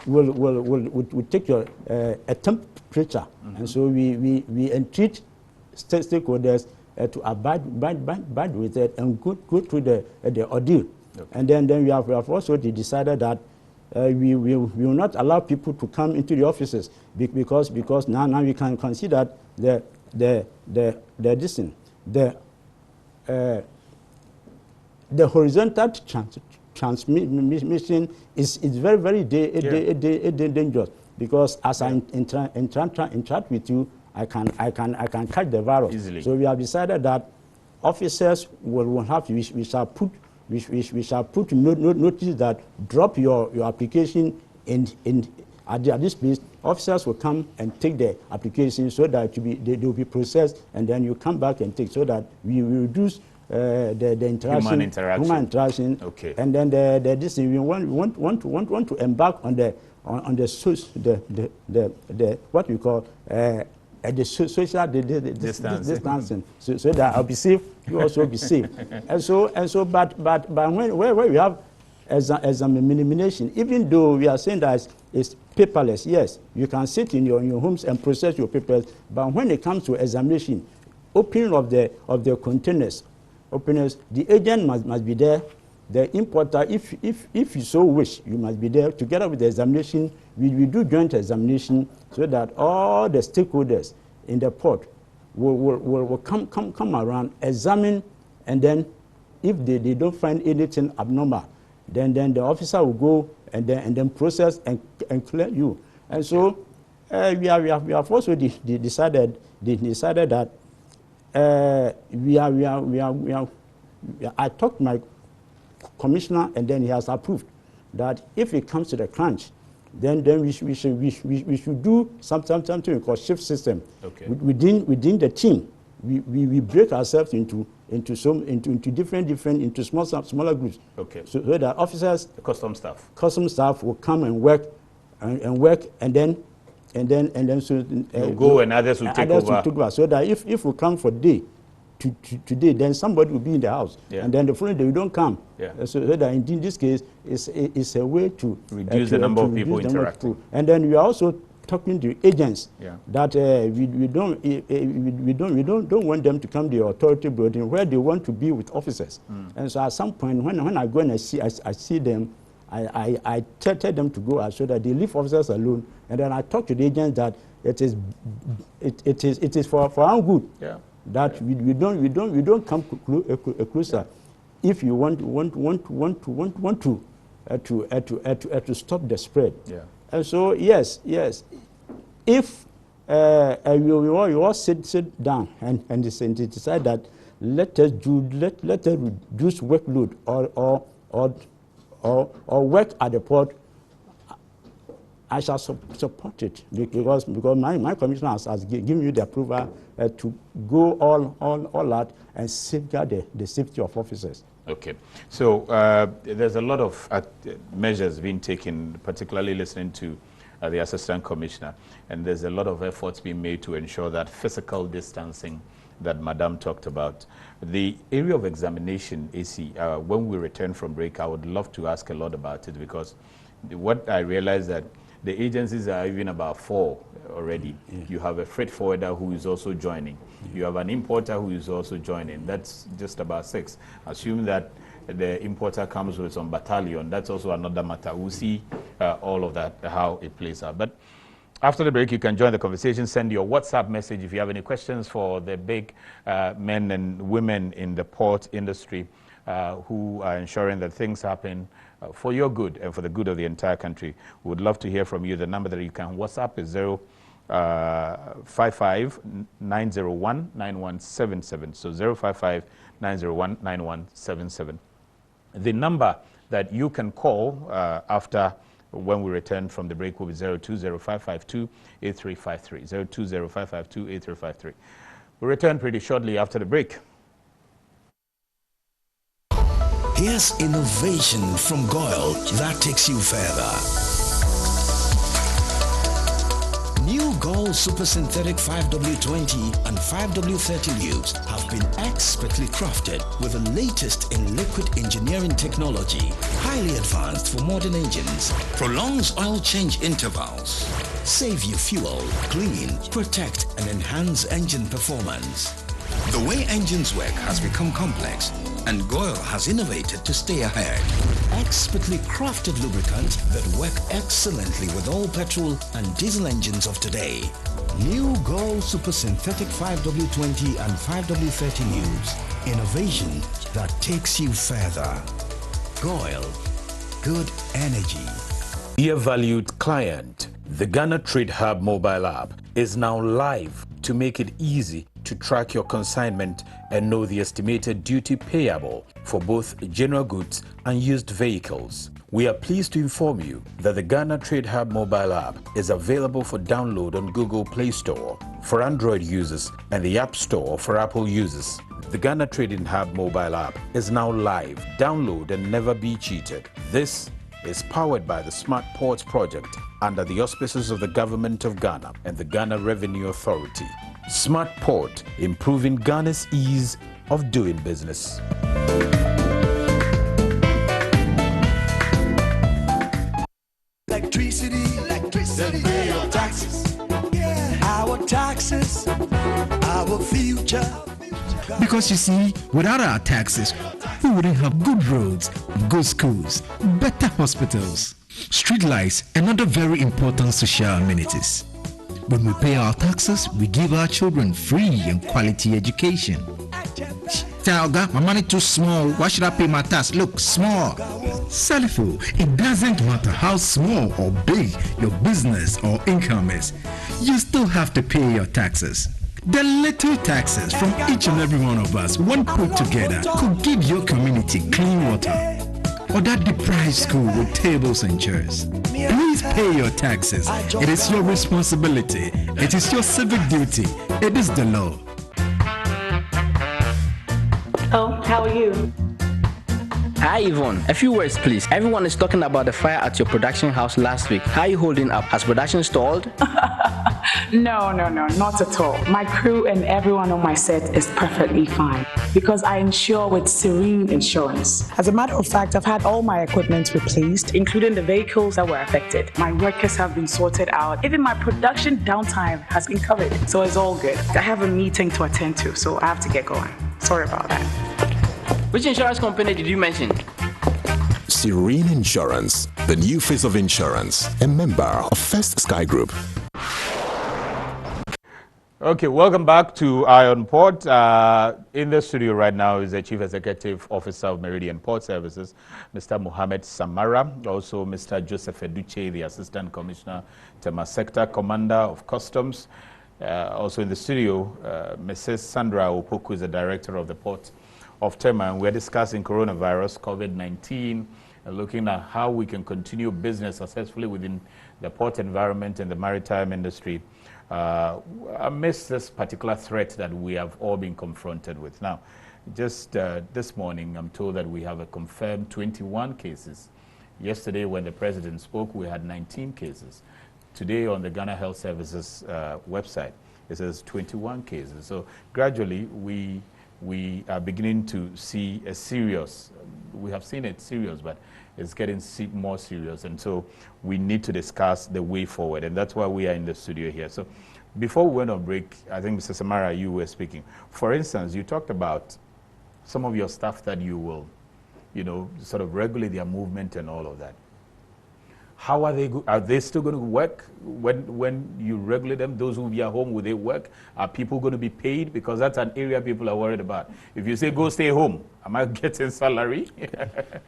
will take your a temperature, and so we entreat stakeholders to abide with it and go through the ordeal. Okay. And then we have also decided that we will not allow people to come into the offices because now we can consider the horizontal transmission is very dangerous, because as I interact with you, I can catch the virus easily. So we have decided that officers will have we shall put notice that drop your application at this place. Officers will come and take the application so that they will be processed, and then you come back and take, so that we will reduce the interaction, human interaction. Okay. And then this we want to embark on the what we call the social distancing, so that I'll be safe, you also be safe. and so but when where we have examination, even though we are saying that it's paperless, yes, you can sit in your homes and process your papers, but when it comes to examination, opening of the containers, the agent must be there. The importer, if you so wish, you must be there together with the examination. We do joint examination so that all the stakeholders in the port will come around, examine, and then if they don't find anything abnormal, then the officer will go and then process and clear you. And so we have also decided that I talked to my commissioner, and then he has approved that if it comes to the crunch, then we should do something called shift system. Okay. Within the team. We break ourselves into different smaller groups. Okay. So that officers, the custom staff will come and work, and then so you go and others will take over. So that if we come for today, then somebody will be in the house, yeah. And then the following day we don't come. Yeah. So that in this case, it's a way to reduce the number of people interacting. And then we are also talking to agents that we don't want them to come to the authority building where they want to be with officers. And so at some point when I go and I see them, I tell them to go out so that they leave officers alone, and then I talk to the agents that it is for our good. That we don't come closer. If you want to stop the spread. And so yes, if you all sit down and decide that let us reduce workload or work at the port, I shall support it because my commissioner has given you the approval to go all out and safeguard the safety of officers. Okay, so there's a lot of measures being taken, particularly listening to the Assistant Commissioner, and there's a lot of efforts being made to ensure that physical distancing that Madam talked about. The area of examination, AC, when we return from break, I would love to ask a lot about it, because what I realized that the agencies are even about 4 already. You have a freight forwarder who is also joining. You have an importer who is also joining. That's just about 6. Assume that the importer comes with some battalion. That's also another matter. We'll see all of that, how it plays out. But after the break, you can join the conversation. Send your WhatsApp message if you have any questions for the big men and women in the port industry who are ensuring that things happen for your good and for the good of the entire country. We would love to hear from you. The number that you can WhatsApp is 055-901-9177. So 055-901-9177. The number that you can call after when we return from the break will be 020-552-8353. 020-552-8353. We'll return pretty shortly after the break. Here's innovation from Goyle that takes you further. New Goyle Super Synthetic 5W20 and 5W30 lubes have been expertly crafted with the latest in liquid engineering technology, highly advanced for modern engines, prolongs oil change intervals, save you fuel, clean, protect and enhance engine performance. The way engines work has become complex, and Goyle has innovated to stay ahead. Expertly crafted lubricants that work excellently with all petrol and diesel engines of today. New Goyle Super Synthetic 5W20 and 5W30 lubes. Innovation that takes you further. Goyle. Good energy. Dear valued client, the Ghana Trade Hub mobile app is now live to make it easy to track your consignment and know the estimated duty payable for both general goods and used vehicles. We are pleased to inform you that the Ghana Trade Hub mobile app is available for download on Google Play Store for Android users and the App Store for Apple users. The Ghana Trading Hub mobile app is now live. Download and never be cheated. This is powered by the Smart Ports project under the auspices of the Government of Ghana and the Ghana Revenue Authority. Smart Port, improving Ghana's ease of doing business. Electricity, then pay your taxes. Yeah. Our taxes, our future. Because you see, without our taxes, we wouldn't have good roads, good schools, better hospitals, street lights, and other very important social amenities. When we pay our taxes, we give our children free and quality education. Talga, my money too small. Why should I pay my tax? Look, small. Salifo, it doesn't matter how small or big your business or income is. You still have to pay your taxes. The little taxes from each and every one of us, when put together, could give your community clean water. Or that deprived school with tables and chairs. Please pay your taxes. It is your responsibility. It is your civic duty. It is the law. Oh, how are you? Hi Yvonne, a few words please. Everyone is talking about the fire at your production house last week. How are you holding up? Has production stalled? No, not at all. My crew and everyone on my set is perfectly fine because I insure with Serene Insurance. As a matter of fact, I've had all my equipment replaced, including the vehicles that were affected. My workers have been sorted out. Even my production downtime has been covered. So it's all good. I have a meeting to attend to, so I have to get going. Sorry about that. Which insurance company did you mention? Serene Insurance, the new face of insurance, a member of First Sky Group. Okay, welcome back to Iron Port. In the studio right now is the Chief Executive Officer of Meridian Port Services, Mr. Mohammed Samara, also Mr. Joseph Eduche, the Assistant Commissioner, TEMA Sector Commander of Customs. Also in the studio, Mrs. Sandra Opoku is the Director of the Port of TEMA, and we're discussing coronavirus, COVID-19, and looking at how we can continue business successfully within the port environment and the maritime industry amidst this particular threat that we have all been confronted with. Now, just this morning, I'm told that we have a confirmed 21 cases. Yesterday, when the President spoke, we had 19 cases. Today, on the Ghana Health Services website, it says 21 cases. So gradually, we are beginning to see a serious, we have seen it serious, but it's getting more serious. And so we need to discuss the way forward. And that's why we are in the studio here. So before we went on break, I think Mr. Samara, you were speaking. For instance, you talked about some of your staff that you will, sort of regulate their movement and all of that. How are they still going to work when you regulate them? Those who will be at home, will they work? Are people going to be paid? Because that's an area people are worried about. If you say, go stay home, am I getting salary?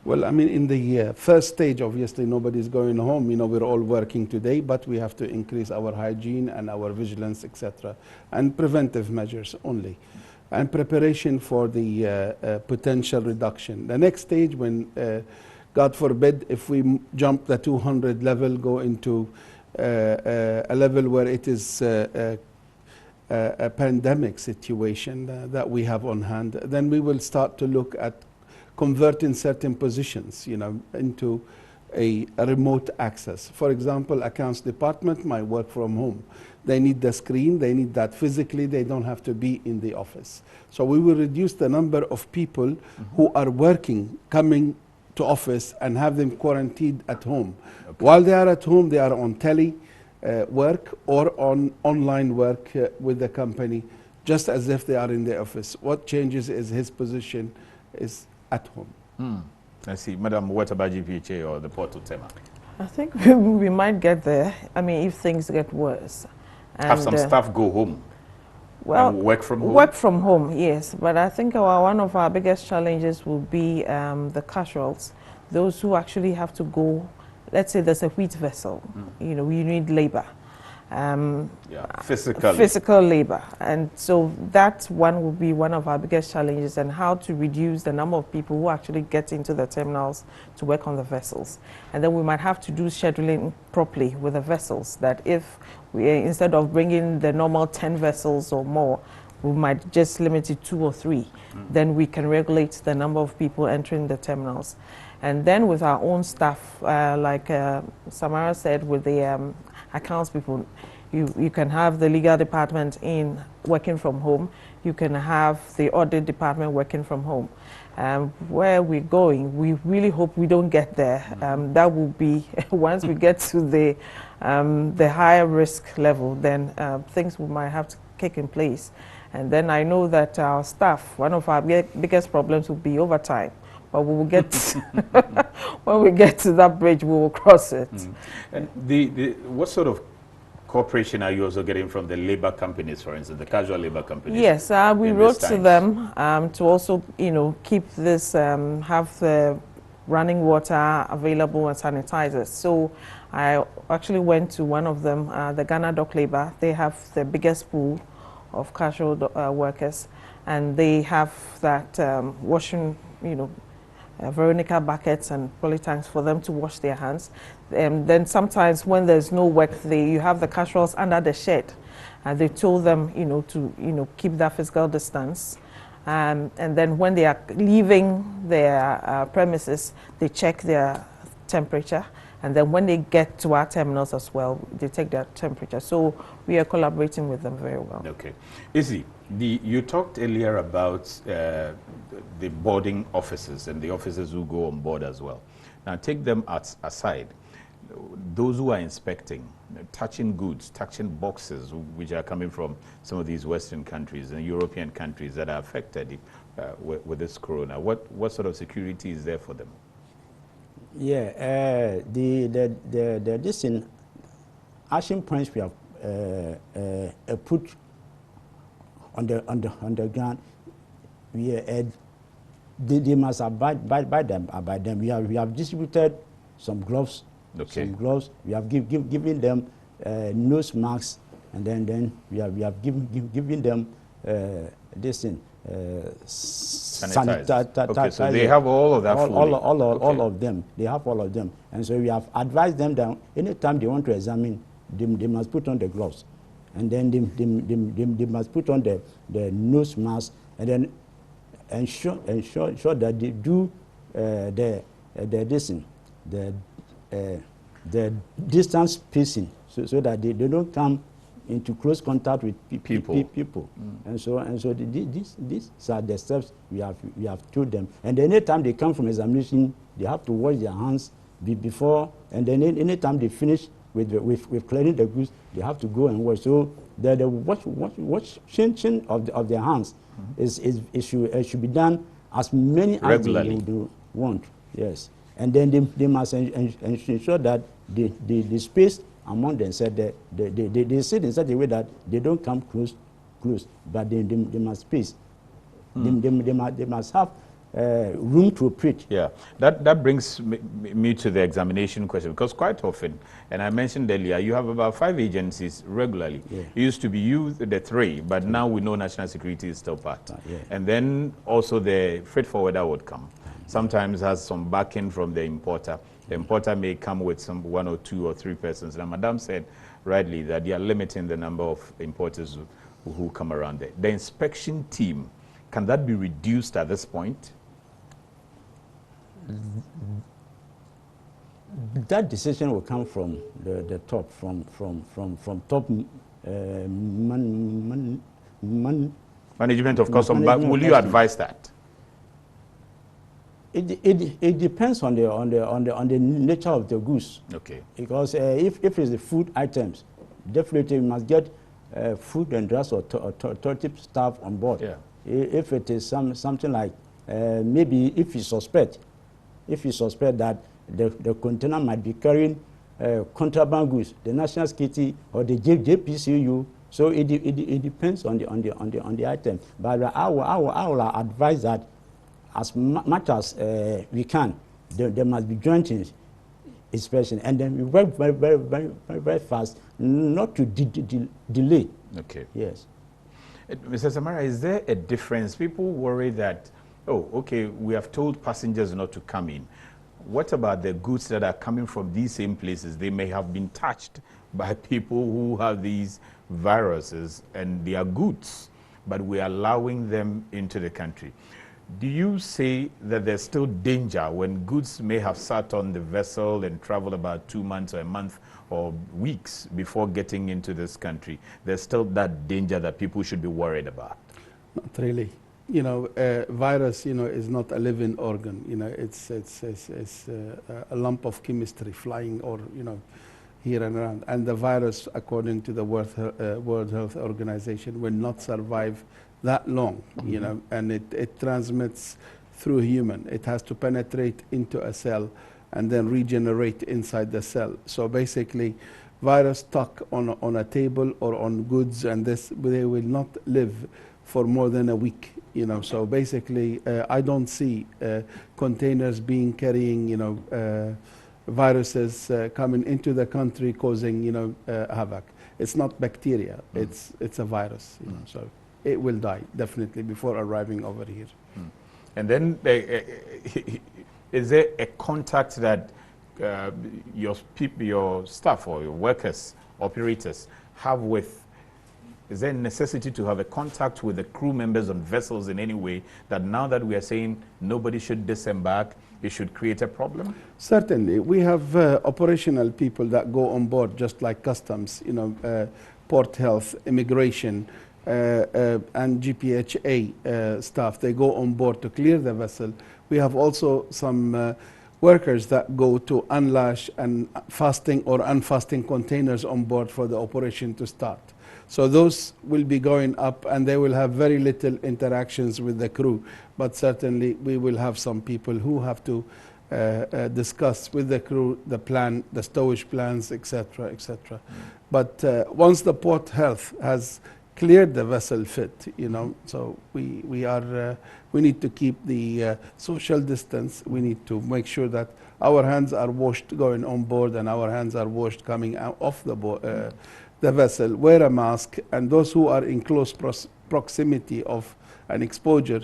Well, I mean, in the first stage, obviously, nobody's going home. We're all working today, but we have to increase our hygiene and our vigilance, etc., and preventive measures only, and preparation for the potential reduction. The next stage, when God forbid, if we jump the 200 level, go into a level where it is a pandemic situation that we have on hand, then we will start to look at converting certain positions, into a remote access. For example, accounts department might work from home. They need the screen, they need that physically, they don't have to be in the office. So we will reduce the number of people who are working, coming to office, and have them quarantined at home. Okay. While they are at home, they are on tele work or on online work with the company, just as if they are in the office. What changes is his position is at home. I see. Madam, what about GPHA or the Port of TEMA? I think we might get there. I mean, if things get worse. Have some staff go home? Well, work from home? Work from home, yes. But I think one of our biggest challenges will be the casuals, those who actually have to go. Let's say there's a wheat vessel. You need labor. Physical labor. And so that one will be one of our biggest challenges, and how to reduce the number of people who actually get into the terminals to work on the vessels. And then we might have to do scheduling properly with the vessels, that if we, instead of bringing the normal 10 vessels or more, we might just limit it 2 or 3. Then we can regulate the number of people entering the terminals. And then with our own staff, like Samara said, with the accounts people, you can have the legal department working from home. You can have the audit department working from home. Where we're going, we really hope we don't get there. That will be, once we get to the higher risk level, then things might have to kick in place. And then I know that our staff, one of our biggest problems will be overtime. But we will get, when we get to that bridge, we will cross it. And what sort of cooperation are you also getting from the labor companies, for instance, the casual labor companies? Yes, we wrote to them to also, keep this, have the running water available and sanitizers. So I actually went to one of them, the Ghana Dock Labor. They have the biggest pool of casual workers, and they have that washing, Veronica buckets and poly tanks for them to wash their hands. Then sometimes when there's no work, you have the casuals under the shed. They told them, to keep that physical distance. And then when they are leaving their premises, they check their temperature And then when they get to our terminals as well, they take their temperature. So we are collaborating with them very well. Okay. Izzy, you talked earlier about the boarding officers and the officers who go on board as well. Now take them aside. Those who are inspecting, touching goods, touching boxes which are coming from some of these Western countries and European countries that are affected with this corona, what sort of security is there for them? Yeah, this in action points we have put on the ground. They must abide by them. We have distributed some gloves. Okay. Some gloves. We have given them nose masks, and then we have given them this thing. Okay, so they have all of that. All of them. They have all of them, and so we have advised them that anytime they want to examine, they must put on the gloves, and then they must put on the nose mask, and then ensure that they do the distance spacing, so that they don't come into close contact with people. And so these are the steps we have told them. And anytime they come from examination, they have to wash their hands before, and then anytime they finish with cleaning the goods, they have to go and wash. So the washing of their hands should be done as many as they would want. Yes. And then they must ensure that the space among themselves, they sit in such a way that they don't come close, but they must space. They must have room to operate. Yeah, that brings me to the examination question, because quite often, and I mentioned earlier, you have about 5 agencies regularly. Yeah. It used to be you, the 3, but now we know national security is still part. Yeah. And then also the freight forwarder would come. Sometimes has some backing from the importer. The importer may come with some 1 or 2 or 3 persons. Now, Madam said rightly that they are limiting the number of importers who come around there. The inspection team, can that be reduced at this point? That decision will come from the top, from top management of custom. But will you advise that? It depends on the nature of the goods. Okay. Because if it's the food items, definitely we must get food and drugs authority staff on board. Yeah. If it is something like maybe if you suspect that the container might be carrying contraband goods, the national security or the JPCU. So it depends on the item. But I will advise that as much as we can, there must be joint inspection, and then we work very fast, not to delay. Okay. Yes. Mr. Samara, is there a difference? People worry that, oh, okay, we have told passengers not to come in. What about the goods that are coming from these same places? They may have been touched by people who have these viruses, and they are goods, but we are allowing them into the country. Do you say that there's still danger when goods may have sat on the vessel and traveled about 2 months or a month or weeks before getting into this country? There's still that danger that people should be worried about? Not really. You know, virus, you know, is not a living organ. You know, it's a lump of chemistry flying, or, you know, here and around. And the virus, according to the World Health Organization, will not survive that long, you know, and it transmits through human. It has to penetrate into a cell and then regenerate inside the cell. So basically, virus stuck on a table or on goods, and they will not live for more than a week, you know. So basically, I don't see containers carrying, you know, viruses coming into the country causing, you know, havoc. It's not bacteria. It's a virus, you know. So it will die definitely before arriving over here. And then is there a contact that your staff or your workers, operators have with? Is there a necessity to have a contact with the crew members on vessels in any way, that now that we are saying nobody should disembark, it should create a problem? Certainly. We have operational people that go on board, just like customs, port health, immigration, and GPHA staff. They go on board to clear the vessel. We have also some workers that go to unlash and fasting or unfasting containers on board for the operation to start. So those will be going up, and they will have very little interactions with the crew. But certainly we will have some people who have to discuss with the crew the plan, the stowage plans, etc., etc. But once the port health has cleared the vessel fit, so we need to keep the social distance. We need to make sure that our hands are washed going on board and our hands are washed coming out of the vessel. Wear a mask, and those who are in close proximity of an exposure,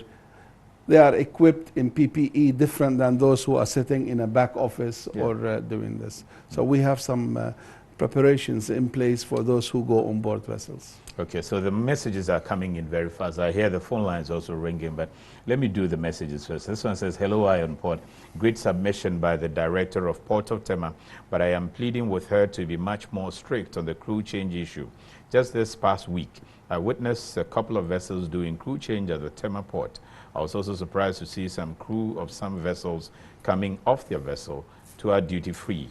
they are equipped in PPE different than those who are sitting in a back office or doing this. So we have some preparations in place for those who go on board vessels. Okay, so the messages are coming in very fast. I hear the phone lines also ringing, but let me do the messages first. This one says, hello, Iron Port. Great submission by the director of Port of TEMA, but I am pleading with her to be much more strict on the crew change issue. Just this past week, I witnessed a couple of vessels doing crew change at the TEMA port. I was also surprised to see some crew of some vessels coming off their vessel to our duty-free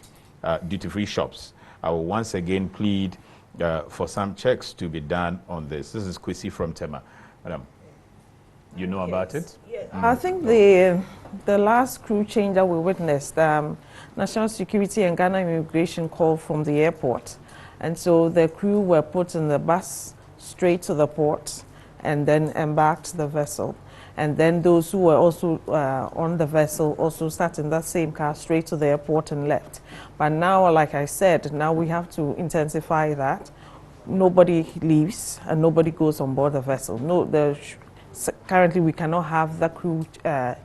shops. I will once again plead for some checks to be done on this. This is Kwesi from TEMA. Madam, you know about it? Yes. I think the last crew change that we witnessed, National Security and Ghana Immigration called from the airport. And so the crew were put in the bus straight to the port and then embarked the vessel. And then those who were also on the vessel also sat in that same car straight to the airport and left. But now, like I said, now we have to intensify that. Nobody leaves and nobody goes on board the vessel. Currently, we cannot have the crew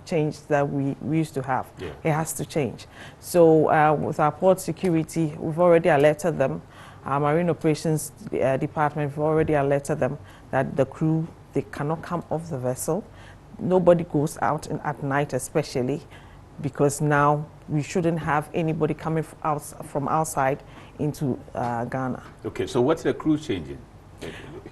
change that we used to have. Yeah. It has to change. So with our port security, we've already alerted them. Our Marine Operations Department, we've already alerted them that the crew, they cannot come off the vessel. Nobody goes out at night, especially because now we shouldn't have anybody coming out from outside into Ghana. Okay, so what's the crew changing?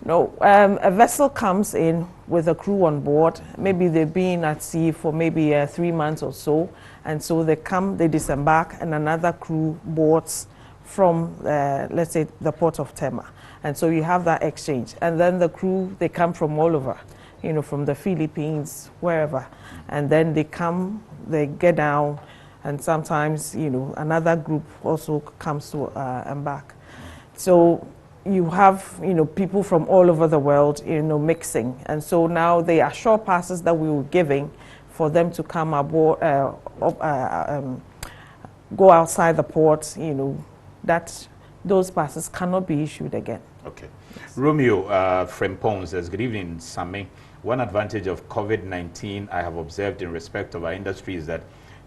No, a vessel comes in with a crew on board. Maybe they've been at sea for maybe 3 months or so, and so they come, they disembark, and another crew boards from, let's say, the port of TEMA. And so you have that exchange. And then the crew, they come from all over, from the Philippines, wherever. And then they come, they get down, and sometimes, another group also comes to embark. So you have, people from all over the world, mixing. And so now they are short passes that we were giving for them to come aboard, go outside the port, that those passes cannot be issued again. Okay. Yes. Romeo Frempong says, good evening, Sami. One advantage of COVID-19 I have observed in respect of our industry is that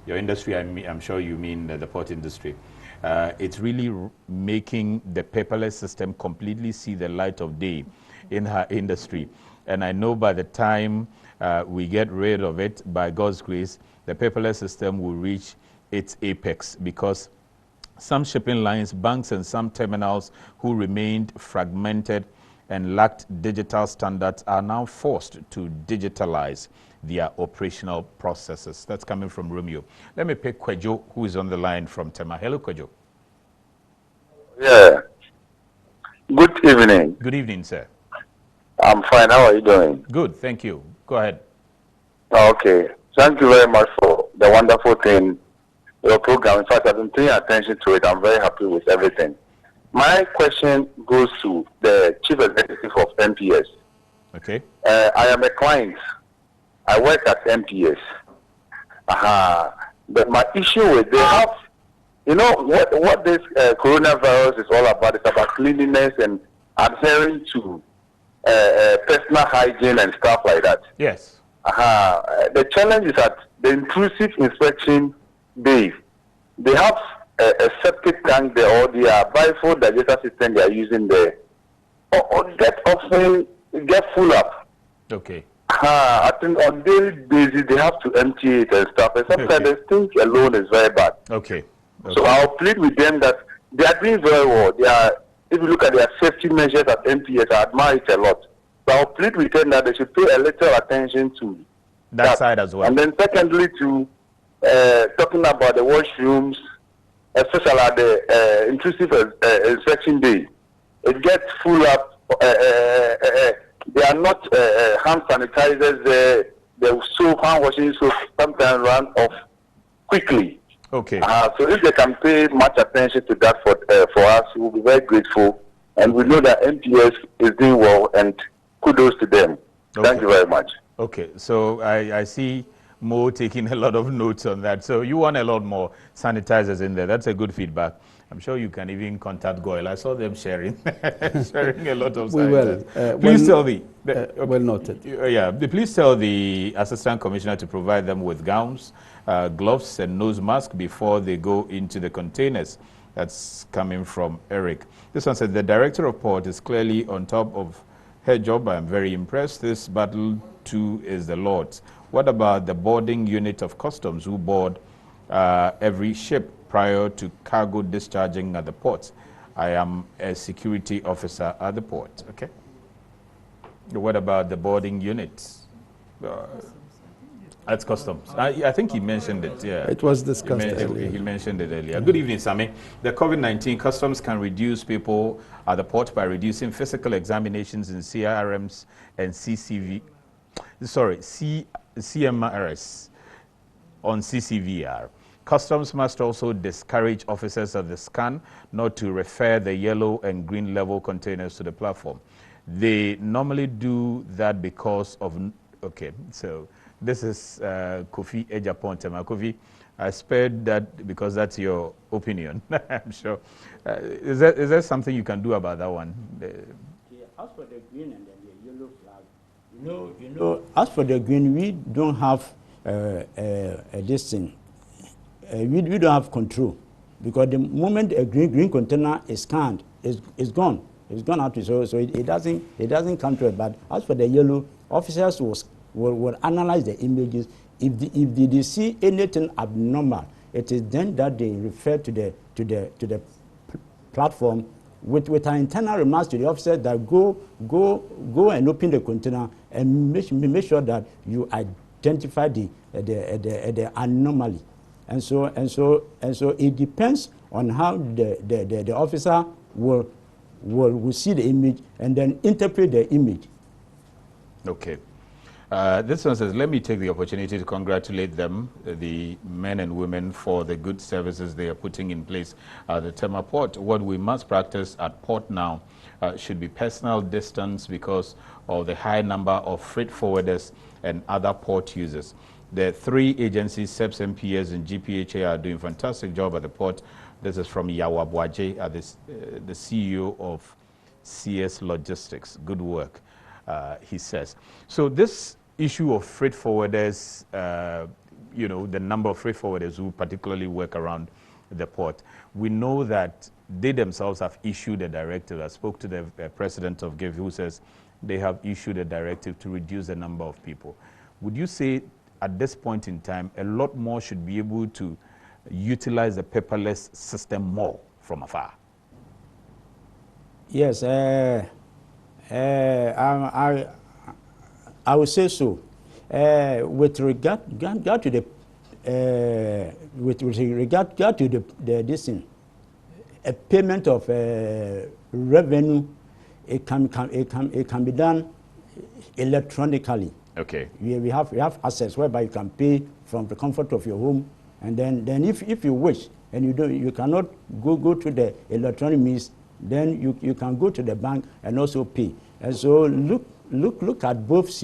your industry, I'm sure you mean the port industry, it's really making the paperless system completely see the light of day in her industry. And I know by the time we get rid of it, by God's grace, the paperless system will reach its apex, because some shipping lines, banks, and some terminals who remained fragmented and lacked digital standards are now forced to digitalize their operational processes. That's coming from Romeo. Let me pick Kwejo, who is on the line from TEMA. Hello, Kwejo. Yeah. Good evening. Good evening, sir. I'm fine. How are you doing? Good, thank you. Go ahead. Okay. Thank you very much for the wonderful thing, your program. In fact, I've been paying attention to it. I'm very happy with everything. My question goes to the Chief Executive of MPS. Okay. I am a client. I work at MPS. But my issue with they have, what this coronavirus is all about. It's about cleanliness and adhering to personal hygiene and stuff like that. Yes. The challenge is that the intrusive inspection bays, they have a septic tank there, or their bifold digester system they are using there, or get often get full up. Okay. I think on daily basis they have to empty it and stuff. And sometimes the stink alone is very bad. Okay. So I'll plead with them that they are doing very well. They are, if you look at their safety measures at MPS, I admire it a lot. So I'll plead with them that they should pay a little attention to that side as well. And then secondly, to talking about the washrooms, especially at the intrusive inspection day, it gets full up. There are not hand sanitizers there. The soap, hand washing soap, sometimes run off quickly. Okay. So if they can pay much attention to that for us, we will be very grateful. And we know that MPS is doing well, and kudos to them. Okay. Thank you very much. Okay, so I see Mo taking a lot of notes on that. So you want a lot more sanitizers in there. That's a good feedback. I'm sure you can even contact Goyle. I saw them sharing a lot of sanitizers. We will. Please tell the... well noted. Yeah, please tell the Assistant Commissioner to provide them with gowns, gloves and nose masks before they go into the containers. That's coming from Eric. This one said, the Director of Port is clearly on top of her job. I'm very impressed. This battle too is the Lord's. What about the boarding unit of customs who board every ship prior to cargo discharging at the port? I am a security officer at the port. Okay. What about the boarding units? At customs. I think he mentioned it, yeah. It was discussed earlier. He mentioned it earlier. Good evening, Sammy. The COVID-19 customs can reduce people at the port by reducing physical examinations in CRMs and CMRS on CCVR. Customs must also discourage officers of the scan not to refer the yellow and green level containers to the platform. They normally do that because of, okay, so this is Kofi Ejapon Tema. Kofi, I spared that because that's your opinion, I'm sure. Is there something you can do about that one? As for the green and the yellow flag, you know, as for the green, we don't have this thing. We don't have control, because the moment a green container is scanned, it's gone. It's gone out. So it doesn't come to it. But as for the yellow, officers will analyze the images. If they see anything abnormal, it is then that they refer to the platform with an internal remarks to the officer that go and open the container and make sure that you identify the anomaly. And so it depends on how the officer will see the image and then interpret the image. Okay. This one says, let me take the opportunity to congratulate them, the men and women, for the good services they are putting in place at the TEMA port. What we must practice at port now should be personal distance because of the high number of freight forwarders and other port users. The three agencies, SEPS, MPS, and GPHA, are doing a fantastic job at the port. This is from Yawa Bwaje, the CEO of CS Logistics. Good work, he says. So this issue of freight forwarders, you know, the number of freight forwarders who particularly work around the port, we know that they themselves have issued a directive. I spoke to the president of GIF, who says they have issued a directive to reduce the number of people. Would you say at this point in time, a lot more should be able to utilize the paperless system more from afar? Yes, I would say so. With regard to the this thing, a payment of revenue, it can be done electronically. Okay. We have access whereby you can pay from the comfort of your home, and then if you wish and you cannot go to the electronic means, then you can go to the bank and also pay. And so look at both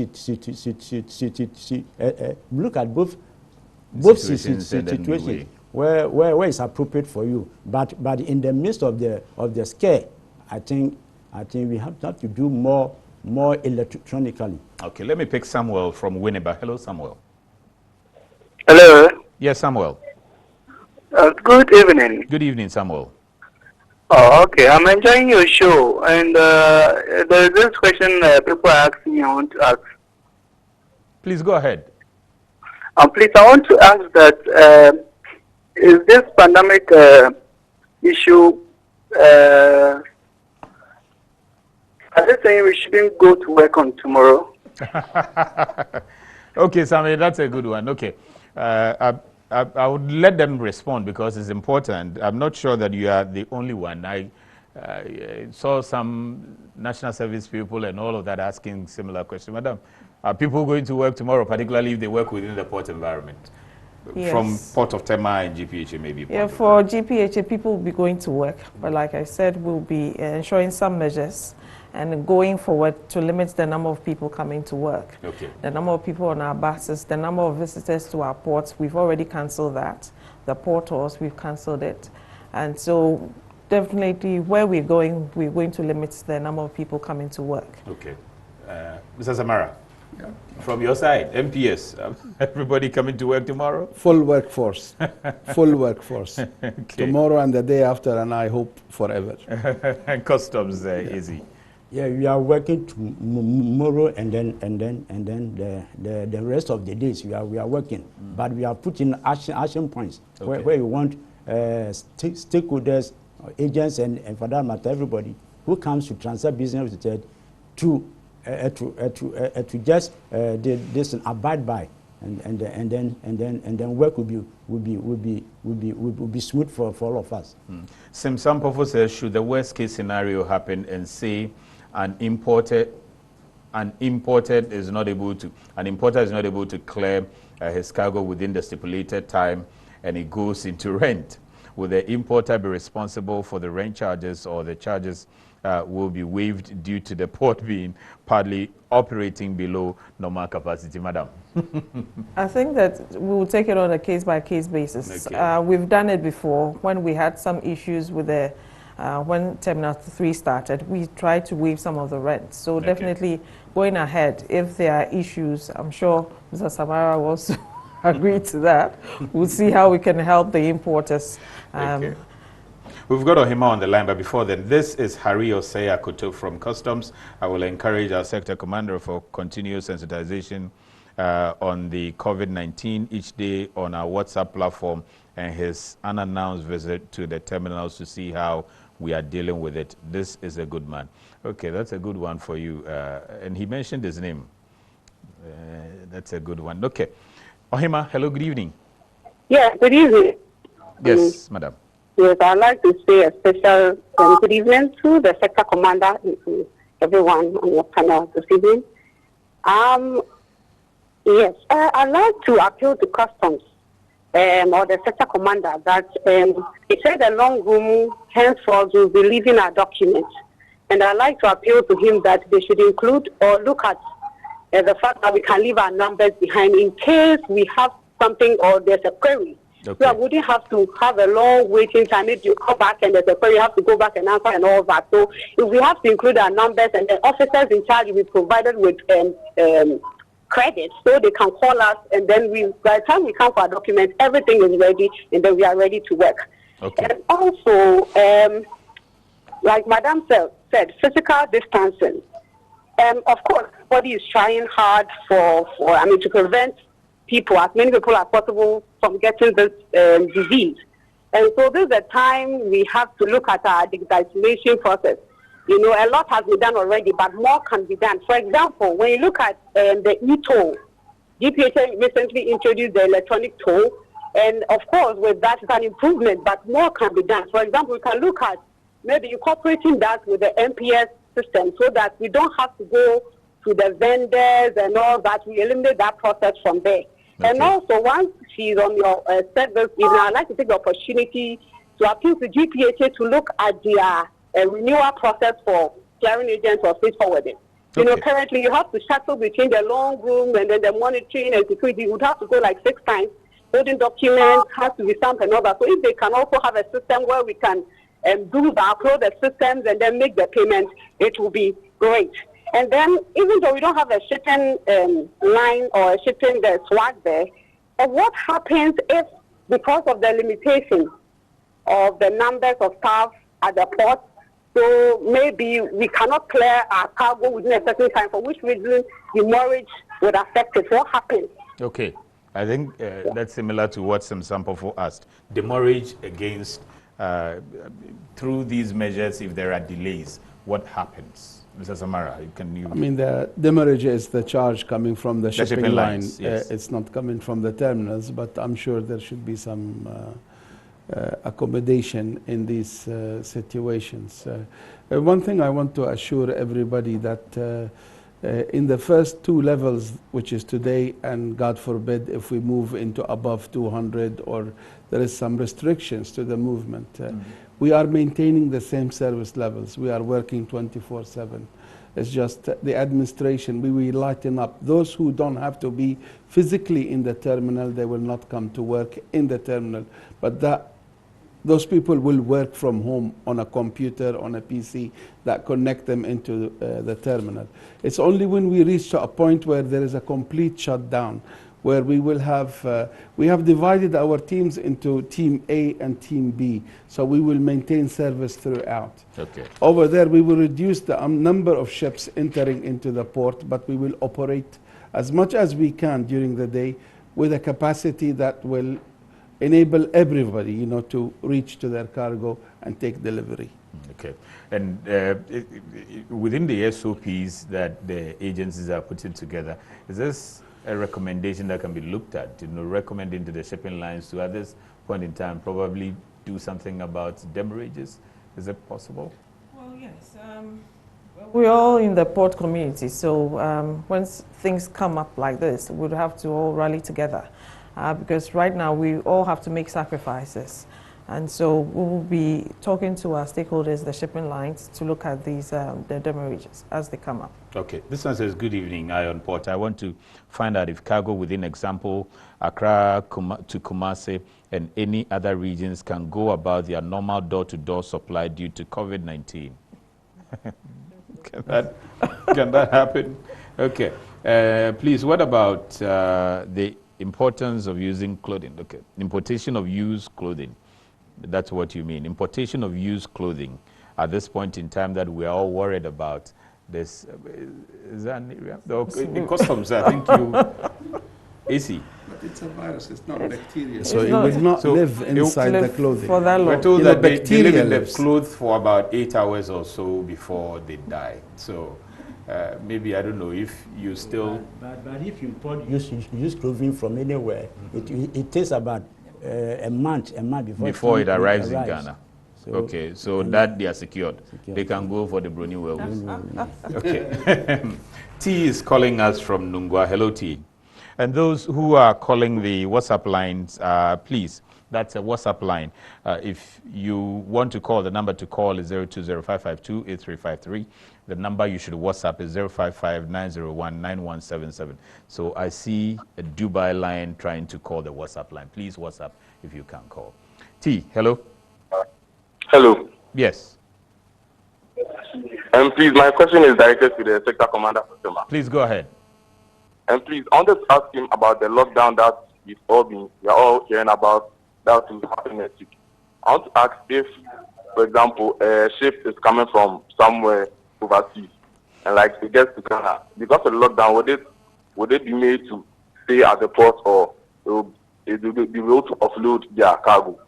look at both situations where it's appropriate for you. But in the midst of the scare, I think we have to do more electronically. Okay, let me pick Samuel from Winneba. Hello, Samuel. Hello. Yes, Samuel. Good evening. Good evening, Samuel. Oh, okay. I'm enjoying your show, and there's this question people are asking me. I want to ask. Please go ahead. Please, I want to ask that is this pandemic issue, are they saying we shouldn't go to work on tomorrow? Okay, Sammy, that's a good one. Okay. I would let them respond because it's important. I'm not sure that you are the only one. I saw some national service people and all of that asking similar questions. Madam, are people going to work tomorrow, particularly if they work within the port environment? Yes. From Port of TEMA and GPHA maybe? Yeah, for GPHA, people will be going to work. But like I said, we'll be ensuring some measures and going forward to limit the number of people coming to work. Okay. The number of people on our buses, the number of visitors to our ports, we've already cancelled that. The portals, we've cancelled it. And so definitely where we're going to limit the number of people coming to work. Okay. Mr. Samara, from your side, MPS, everybody coming to work tomorrow? Full workforce. Full workforce. Okay. Tomorrow and the day after, and I hope forever. And customs easy. Yeah, we are working tomorrow and then the rest of the days we are working, but we are putting action points where we want stakeholders, agents, and for that matter everybody who comes to transfer business with to just this and abide by, and then work will be smooth for all of us. Some people say, should the worst case scenario happen and say an importer is not able to clear his cargo within the stipulated time and it goes into rent, will the importer be responsible for the rent charges, or the charges will be waived due to the port being partly operating below normal capacity, madam? I think that we will take it on a case-by-case basis. Okay. We've done it before when we had some issues with the when Terminal 3 started. We tried to waive some of the rent. So definitely going ahead, if there are issues, I'm sure Mr. Samara will also agree to that. We'll see how we can help the importers. Okay. We've got Ohima on the line, but before then, this is Harry Osei Akoto from Customs. I will encourage our sector commander for continuous sensitization on the COVID-19 each day on our WhatsApp platform and his unannounced visit to the terminals to see how we are dealing with it. This is a good man. Okay, that's a good one for you. And he mentioned his name. That's a good one. Okay. Ohima, hello, good evening. Yeah, good evening. Yes, madam. Yes, I'd like to say a special good evening to the sector commander and to everyone on your panel this evening. Yes, I'd like to appeal to Customs or the sector commander that he said the long room henceforth will be leaving our documents. And I'd like to appeal to him that they should include or look at the fact that we can leave our numbers behind in case we have something or there's a query. Okay. So I wouldn't have to have a long waiting time. If you come back and there's a query, you have to go back and answer and all that. So if we have to include our numbers, and the officers in charge will be provided with credit so they can call us, and then by the time we come for our documents, everything is ready, and then we are ready to work. Okay. And also, like Madam said, physical distancing. Of course, everybody is trying hard to prevent people, as many people as possible, from getting this disease. And so this is the time we have to look at our digitization process. You know, a lot has been done already, but more can be done. For example, when you look at the e-toll, GPHA recently introduced the electronic toll, and of course, with that, it's an improvement, but more can be done. For example, we can look at maybe incorporating that with the MPS system so that we don't have to go to the vendors and all that. We eliminate that process from there. Okay. And also, once she's on your service, I'd like to take the opportunity to appeal to GPHA to look at their renewal process for clearing agents or freight forwarding. Okay. You know, currently you have to shuttle between the long room and then the monitoring and security. You would have to go like 6 times. Holding documents has to be stamped and all that. So if they can also have a system where we can upload the systems and then make the payment, it will be great. And then even though we don't have a shipping line or a shipping swag there, what happens if, because of the limitation of the numbers of staff at the port, So maybe we cannot clear our cargo within a certain time, for which reason demurrage would affect it. What happens? Okay. I think that's similar to what Sampo asked. Demurrage against, through these measures, if there are delays, what happens? Mr. Samara, can you... I mean, the demurrage is the charge coming from the shipping line. Lines, yes. It's not coming from the terminals, but I'm sure there should be some accommodation in these situations. One thing I want to assure everybody that in the first 2 levels, which is today, and God forbid if we move into above 200 or there is some restrictions to the movement, we are maintaining the same service levels. We are working 24/7. It's just the administration, we will lighten up. Those who don't have to be physically in the terminal, they will not come to work in the terminal. But those people will work from home on a computer, on a PC that connect them into the terminal. It's only when we reach to a point where there is a complete shutdown, where we will have, we have divided our teams into Team A and Team B, so we will maintain service throughout. Okay. Over there, we will reduce the number of ships entering into the port, but we will operate as much as we can during the day with a capacity that will enable everybody, you know, to reach to their cargo and take delivery. Okay. And within the SOPs that the agencies are putting together, is this a recommendation that can be looked at, you know, recommending to the shipping lines to at this point in time probably do something about demurrages? Is it possible? Well, yes. We're all in the port community, so when things come up like this, we'd have to all rally together. Because right now we all have to make sacrifices. And so we will be talking to our stakeholders, the shipping lines, to look at these the demurrages as they come up. Okay, this one says, good evening, Iron Port. I want to find out if cargo within example, Accra to Kumasi and any other regions can go about their normal door-to-door supply due to COVID-19. Can that happen? Okay, please, what about the importance of using clothing? Okay, importation of used clothing. That's what you mean. Importation of used clothing at this point in time that we are all worried about. This is that an area? The customs, I think you AC. But it's a virus, it's not bacteria. So it will not live inside the clothing. For that long. We're told that they live in the clothes for about 8 hours or so before they die. So maybe, I don't know, if you still... But if you import used clothing from anywhere, it takes about a month before it arrives in Ghana. So okay, so that they are secured. They can go for the Bruni Wells. Okay. T is calling us from Nungwa. Hello, T. And those who are calling the WhatsApp lines, please, that's a WhatsApp line. If you want to call, the number to call is 020-552-8353. The number you should WhatsApp is 055-901-9177. So I see a Dubai line trying to call the WhatsApp line. Please WhatsApp if you can call. T, hello? Hello. Yes. And please, my question is directed to the sector commander for TEMA. Please go ahead. And please, I want to ask him about the lockdown that we are all hearing about that will happen next week. I want to ask if, for example, a ship is coming from somewhere overseas and like it gets to Ghana, because of the lockdown, would it be made to stay at the port, or it will be able to offload their cargo?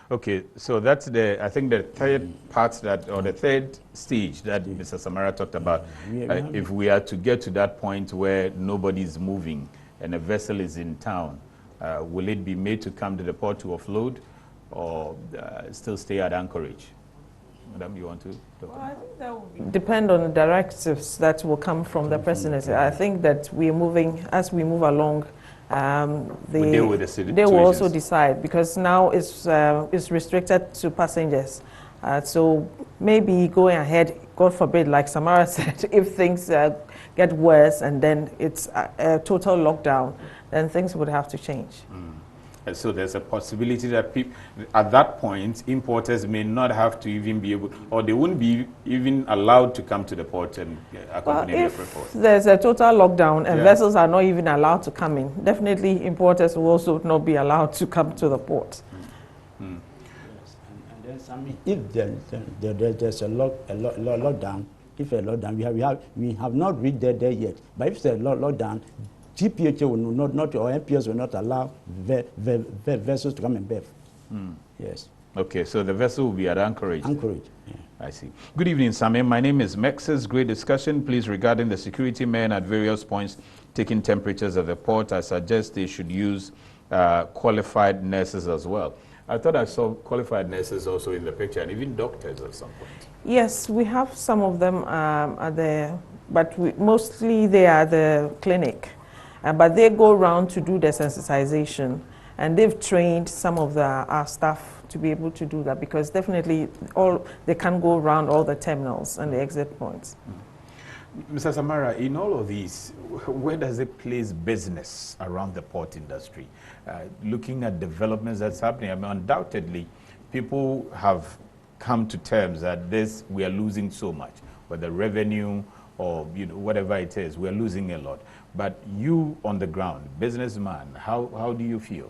Okay, so that's I think the third part or the third stage that Mr. Samara talked about. If we are to get to that point where nobody is moving and a vessel is in town, will it be made to come to the port to offload, or still stay at anchorage? Madam, you want to talk? Well, I think that will depend on the directives that will come from the presidency. I think that we are moving, as we move along, they will also decide, because now it's restricted to passengers. So maybe going ahead, God forbid, like Samara said, if things get worse and then it's a total lockdown, then things would have to change. And so there's a possibility that at that point, importers may not have to even be able, or they wouldn't be even allowed to come to the port and accompany their port. There's a total lockdown and vessels are not even allowed to come in, definitely importers will also not be allowed to come to the port. And then If there's a lockdown, we have not reached there yet. But if there's a lockdown, GPHA will not or MPS will not allow vessels to come and berth. Yes. Okay, so the vessel will be at Anchorage. Anchorage. Yeah. I see. Good evening, Sammy. My name is Mexes. Great discussion, please, regarding the security men at various points taking temperatures at the port. I suggest they should use qualified nurses as well. I thought I saw qualified nurses also in the picture, and even doctors at some point. Yes, we have some of them at the, but mostly they are the clinic. But they go around to do the sensitization, and they've trained some of our staff to be able to do that, because definitely they can go around all the terminals and the exit points. Mr. Samara, in all of these, where does it place business around the port industry? Looking at developments that's happening, I mean, undoubtedly, people have come to terms that we are losing so much, whether revenue or whatever it is, we're losing a lot. But you on the ground, businessman, how do you feel?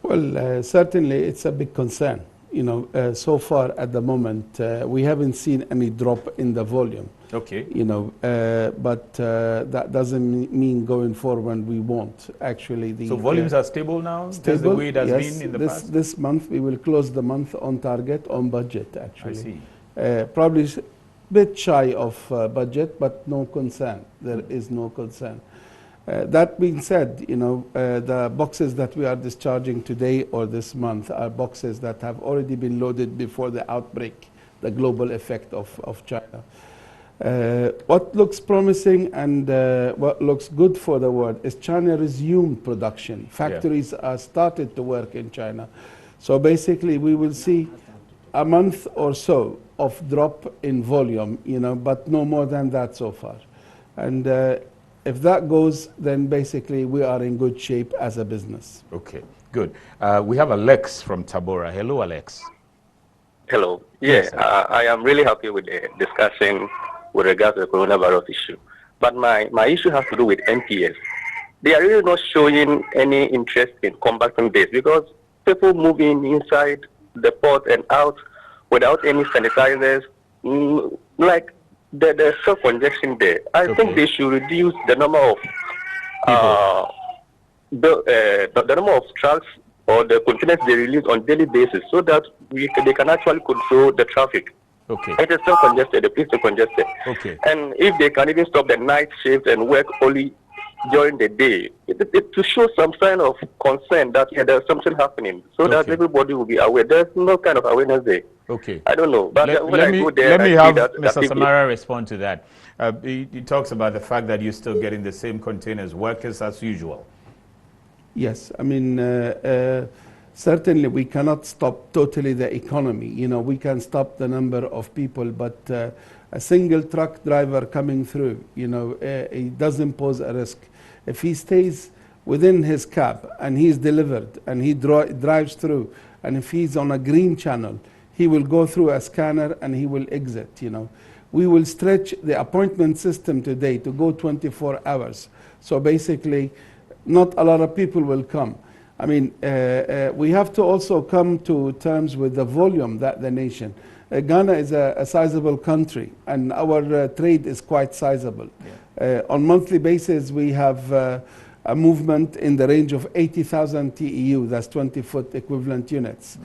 Well, certainly it's a big concern. So far at the moment, we haven't seen any drop in the volume. Okay. But that doesn't mean going forward we won't. Actually, so volumes are stable now? Stable, just the way it has yes, been in the past? This month we will close the month on target, on budget, actually. I see. Probably a bit shy of budget, but no concern. There is no concern. That being said, the boxes that we are discharging today or this month are boxes that have already been loaded before the outbreak, the global effect of China. What looks promising and what looks good for the world is China resumed production. Factories are started to work in China. So basically we will see a month or so of drop in volume, but no more than that so far. And if that goes, then basically we are in good shape as a business. Okay, good. We have Alex from Tabora. Hello, Alex. Hello. Yes, I am really happy with the discussion with regards to the coronavirus issue. But my issue has to do with MPS. They are really not showing any interest in combating this, because people moving inside the port and out without any sanitizers, like there's self-congestion there. I think they should reduce the number of the number of trucks or the containers they release on daily basis, so that they can actually control the traffic. Okay. It is so congested, the place is congested. Okay. And if they can even stop the night shift and work only during the day, to show some sign of concern that there's something happening, so that everybody will be aware. There's no kind of awareness there. Okay. I don't know. But let me have Mr. Samara respond to that. He talks about the fact that you're still getting the same containers, workers as usual. Yes, I mean, certainly we cannot stop totally the economy. We can stop the number of people, but a single truck driver coming through, he doesn't pose a risk. If he stays within his cab and he's delivered and he drives through, and if he's on a green channel, he will go through a scanner and he will exit. We will stretch the appointment system today to go 24 hours. So basically, not a lot of people will come. I mean, we have to also come to terms with the volume that the nation. Ghana is a sizable country, and our trade is quite sizable. Yeah. On monthly basis, we have a movement in the range of 80,000 TEU, that's 20-foot equivalent units.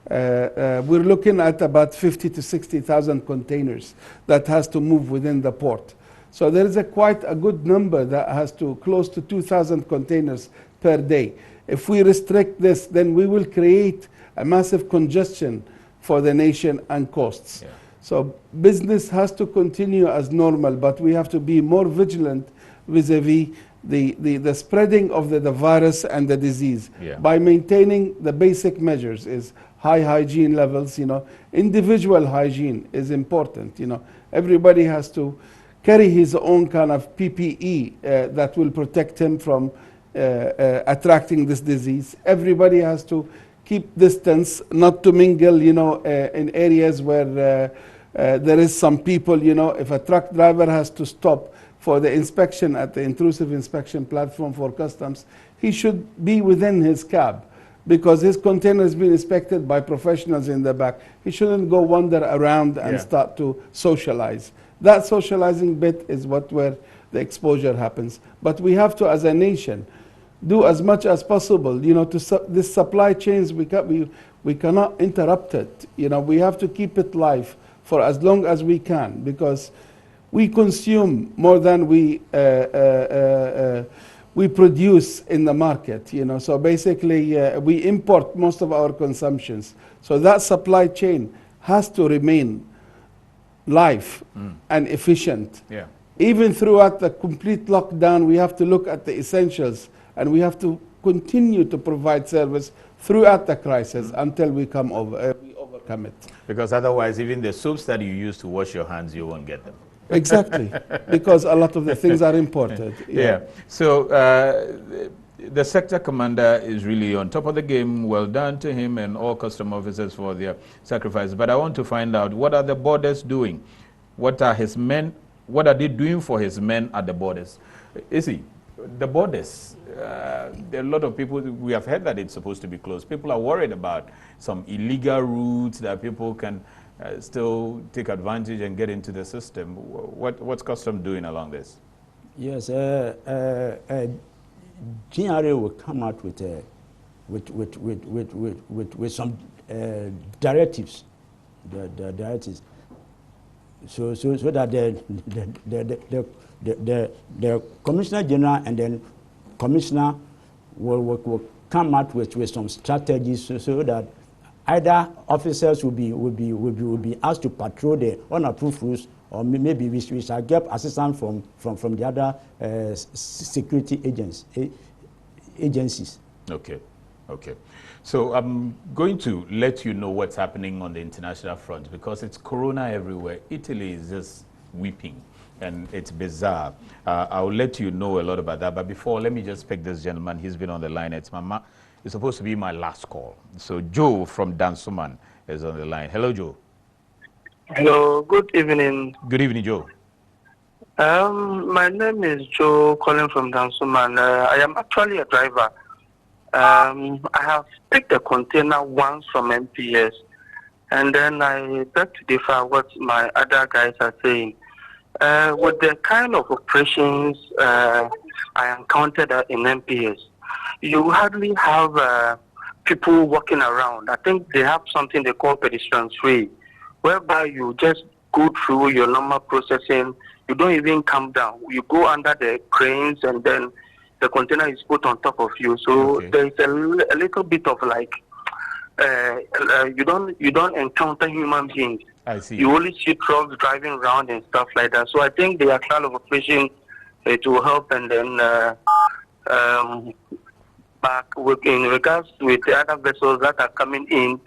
We're looking at about 50 to 60,000 containers that has to move within the port. So there is quite a good number that has to close to 2,000 containers per day. If we restrict this, then we will create a massive congestion for the nation and costs. Yeah. So business has to continue as normal, but we have to be more vigilant vis-a-vis the spreading of the virus and the disease. Yeah. By maintaining the basic measures is high hygiene levels. Individual hygiene is important. Everybody has to carry his own kind of PPE that will protect him from attracting this disease. Everybody has to keep distance, not to mingle, in areas where there is some people. If a truck driver has to stop for the inspection at the intrusive inspection platform for customs, he should be within his cab. because his container has been inspected by professionals in the back. He shouldn't go wander around and start to socialize. That socializing bit is where the exposure happens. But we have to, as a nation, do as much as possible. You know, this supply chains, we cannot interrupt it. You know, we have to keep it live for as long as we can, because we consume more than we produce in the market. You know, so basically we import most of our consumptions. So that supply chain has to remain live and efficient. Yeah. Even throughout the complete lockdown, we have to look at the essentials, and we have to continue to provide service throughout the crisis until we overcome it. Because otherwise, even the soaps that you use to wash your hands, you won't get them. Exactly, because a lot of the things are imported. Yeah. So the sector commander is really on top of the game. Well done to him and all custom officers for their sacrifice. But I want to find out, what are the borders doing? What are his men? What are they doing for his men at the borders? The borders, there are a lot of people, we have heard that it's supposed to be closed. People are worried about some illegal routes that people can still take advantage and get into the system. What's custom doing along this? Yes, GRA will come out with some directives, the directives, so that the Commissioner General and then Commissioner will come out with some strategies so that either officers will be asked to patrol the unapproved routes, or maybe we shall get assistance from the other security agencies. Okay. So I'm going to let you know what's happening on the international front, because it's corona everywhere. Italy is just weeping, and it's bizarre. I'll let you know a lot about that. But before, let me just pick this gentleman. He's been on the line. It's supposed to be my last call. So Joe from Dansuman is on the line. Hello, Joe. Hello, good evening. Good evening, Joe. My name is Joe, calling from Dansuman. I am actually a driver. I have picked a container once from MPS, and then I beg to differ what my other guys are saying. With the kind of operations I encountered in MPS, you hardly have people walking around. I think they have something they call pedestrian way, whereby you just go through your normal processing. You don't even come down. You go under the cranes, and then the container is put on top of you. So there's a little bit of like, you don't encounter human beings. I see. You only see trucks driving around and stuff like that. So I think they are kind of operation to help, and then back in regards with the other vessels that are coming in,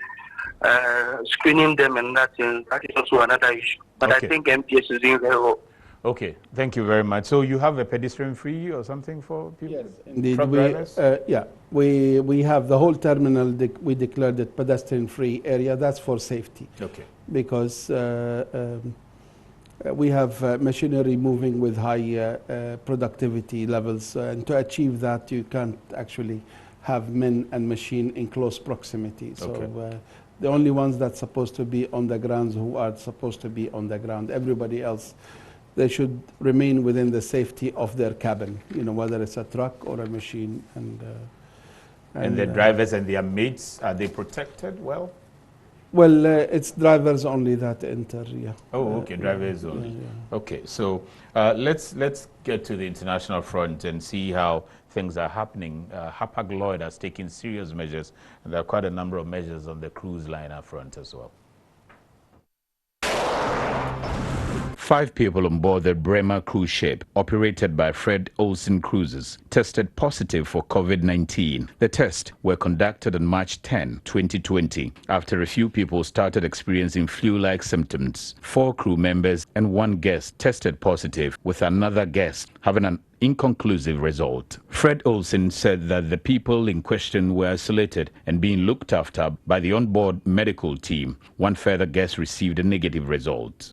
screening them and that is also another issue. But I think MPS is doing very well. Okay, thank you very much. So you have a pedestrian free or something for people? Yes, indeed. We have the whole terminal. We declared it pedestrian free area. That's for safety. Okay. Because we have machinery moving with high productivity levels, and to achieve that, you can't actually have men and machine in close proximity. So the only ones that's supposed to be on the grounds who are supposed to be on the ground. Everybody else, they should remain within the safety of their cabin, you know, whether it's a truck or a machine. And the drivers and their mates, are they protected well? Well, it's drivers only that enter, yeah. Oh, okay, drivers only. Yeah. Okay, so let's get to the international front and see how things are happening. Hapag-Lloyd has taken serious measures, and there are quite a number of measures on the cruise liner front as well. 5 people on board the Bremer cruise ship, operated by Fred Olsen Cruises, tested positive for COVID-19. The tests were conducted on March 10, 2020, after a few people started experiencing flu-like symptoms. 4 crew members and 1 guest tested positive, with another guest having an inconclusive result. Fred Olsen said that the people in question were isolated and being looked after by the onboard medical team. 1 further guest received a negative result.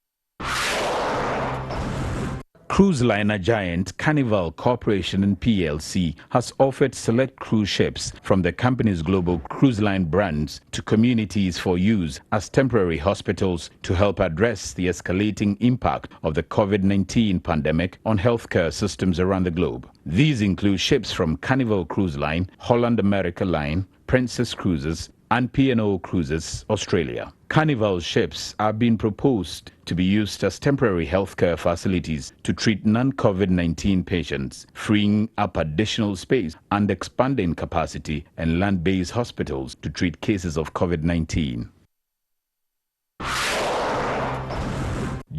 Cruise liner giant Carnival Corporation and PLC has offered select cruise ships from the company's global cruise line brands to communities for use as temporary hospitals to help address the escalating impact of the COVID-19 pandemic on healthcare systems around the globe. These include ships from Carnival Cruise Line, Holland America Line, Princess Cruises, and P&O Cruises Australia. Carnival ships are being proposed to be used as temporary healthcare facilities to treat non-COVID-19 patients, freeing up additional space and expanding capacity in land-based hospitals to treat cases of COVID-19.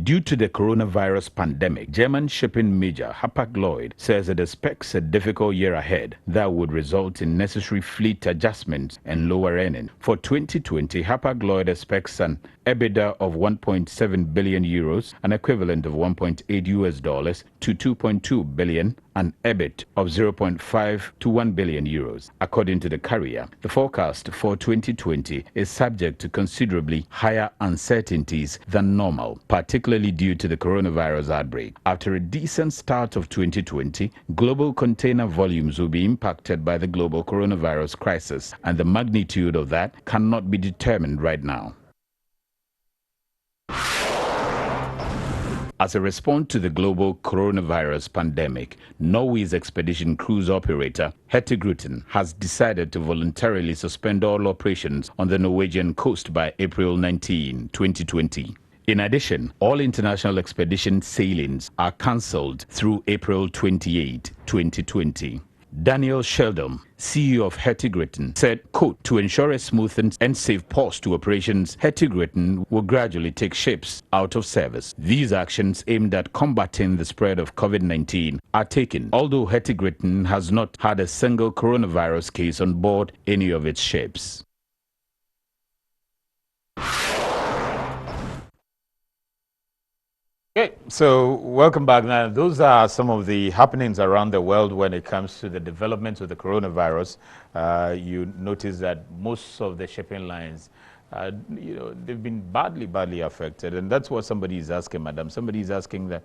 Due to the coronavirus pandemic, German shipping major Hapag-Lloyd says it expects a difficult year ahead that would result in necessary fleet adjustments and lower earnings. For 2020, Hapag-Lloyd expects an EBITDA of 1.7 billion euros, an equivalent of $1.8 to 2.2 billion, and EBIT of 0.5 to 1 billion euros. According to the carrier, the forecast for 2020 is subject to considerably higher uncertainties than normal, particularly due to the coronavirus outbreak. After a decent start of 2020, global container volumes will be impacted by the global coronavirus crisis, and the magnitude of that cannot be determined right now. As a response to the global coronavirus pandemic, Norway's expedition cruise operator Hurtigruten has decided to voluntarily suspend all operations on the Norwegian coast by April 19, 2020. In addition, all international expedition sailings are cancelled through April 28, 2020. Daniel Sheldon, CEO of Hurtigruten, said, quote, to ensure a smooth and safe pause to operations, Hurtigruten will gradually take ships out of service. These actions aimed at combating the spread of COVID-19 are taken, although Hurtigruten has not had a single coronavirus case on board any of its ships. Okay, so welcome back. Now, those are some of the happenings around the world when it comes to the development of the coronavirus. You notice that most of the shipping lines, they've been badly affected, and that's what somebody is asking, madam. Somebody is asking that,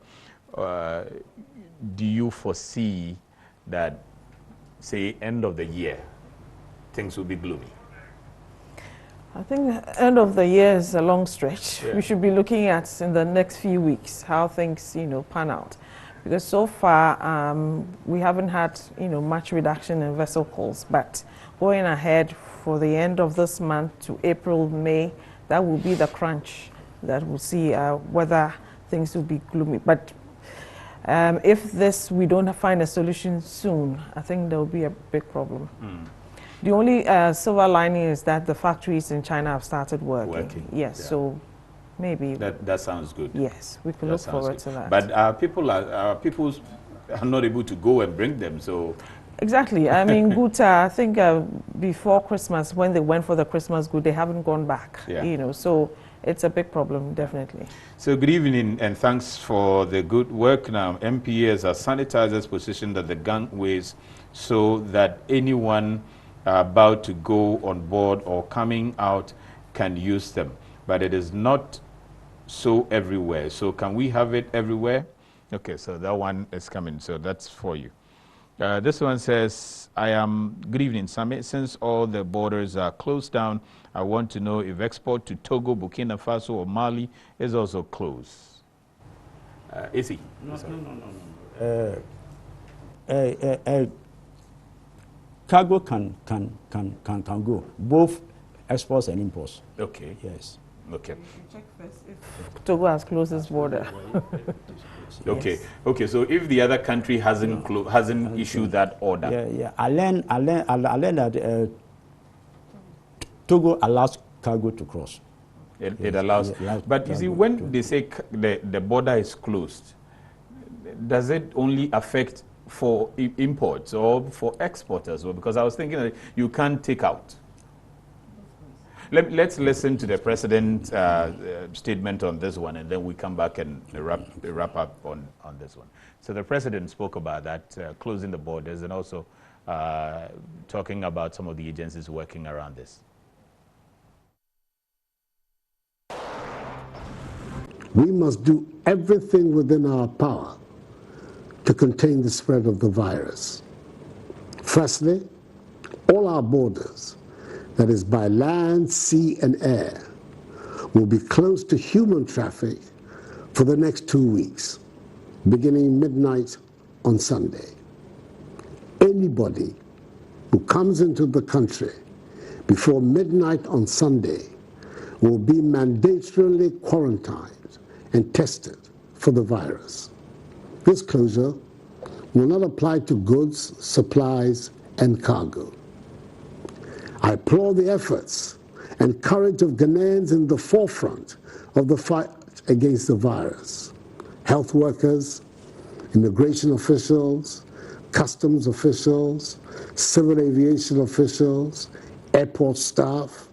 do you foresee that, say, end of the year, things will be gloomy? I think the end of the year is a long stretch. Yeah. We should be looking at in the next few weeks how things, pan out, because so far we haven't had, much reduction in vessel calls. But going ahead for the end of this month to April, May, that will be the crunch that we'll see whether things will be gloomy. But if we don't find a solution soon, I think there will be a big problem. The only silver lining is that the factories in China have started working. Yes, yeah. So maybe that sounds good. Yes, we can look forward to that. But people are not able to go and bring them. So exactly. I mean, good. I think before Christmas, when they went for the Christmas good, they haven't gone back. Yeah. So it's a big problem, definitely. So good evening, and thanks for the good work. Now, MPAs are sanitizers positioned at the gangways so that anyone about to go on board or coming out can use them, but it is not so everywhere. So can we have it everywhere? Okay, so that one is coming, so that's for you. This one says, good evening, Sami. Since all the borders are closed down, I want to know if export to Togo, Burkina Faso, or Mali is also closed. Is he? No. Cargo can go, both exports and imports. Okay. Yes. Okay. Check first if Togo has closed its border. Okay. Yes. Okay. So if the other country hasn't issued that order. Yeah. I learned that Togo allows cargo to cross. It allows. But you see, when they say the border is closed, does it only affect for imports or for exports as well? Because I was thinking that you can't take out. Let's listen to the president's statement on this one, and then we come back and wrap up on this one. So the president spoke about that, closing the borders, and also talking about some of the agencies working around this. We must do everything within our power to contain the spread of the virus. Firstly, all our borders, that is by land, sea, and air, will be closed to human traffic for the next 2 weeks, beginning midnight on Sunday. Anybody who comes into the country before midnight on Sunday will be mandatorily quarantined and tested for the virus. This closure will not apply to goods, supplies, and cargo. I applaud the efforts and courage of Ghanaians in the forefront of the fight against the virus. Health workers, immigration officials, customs officials, civil aviation officials, airport staff,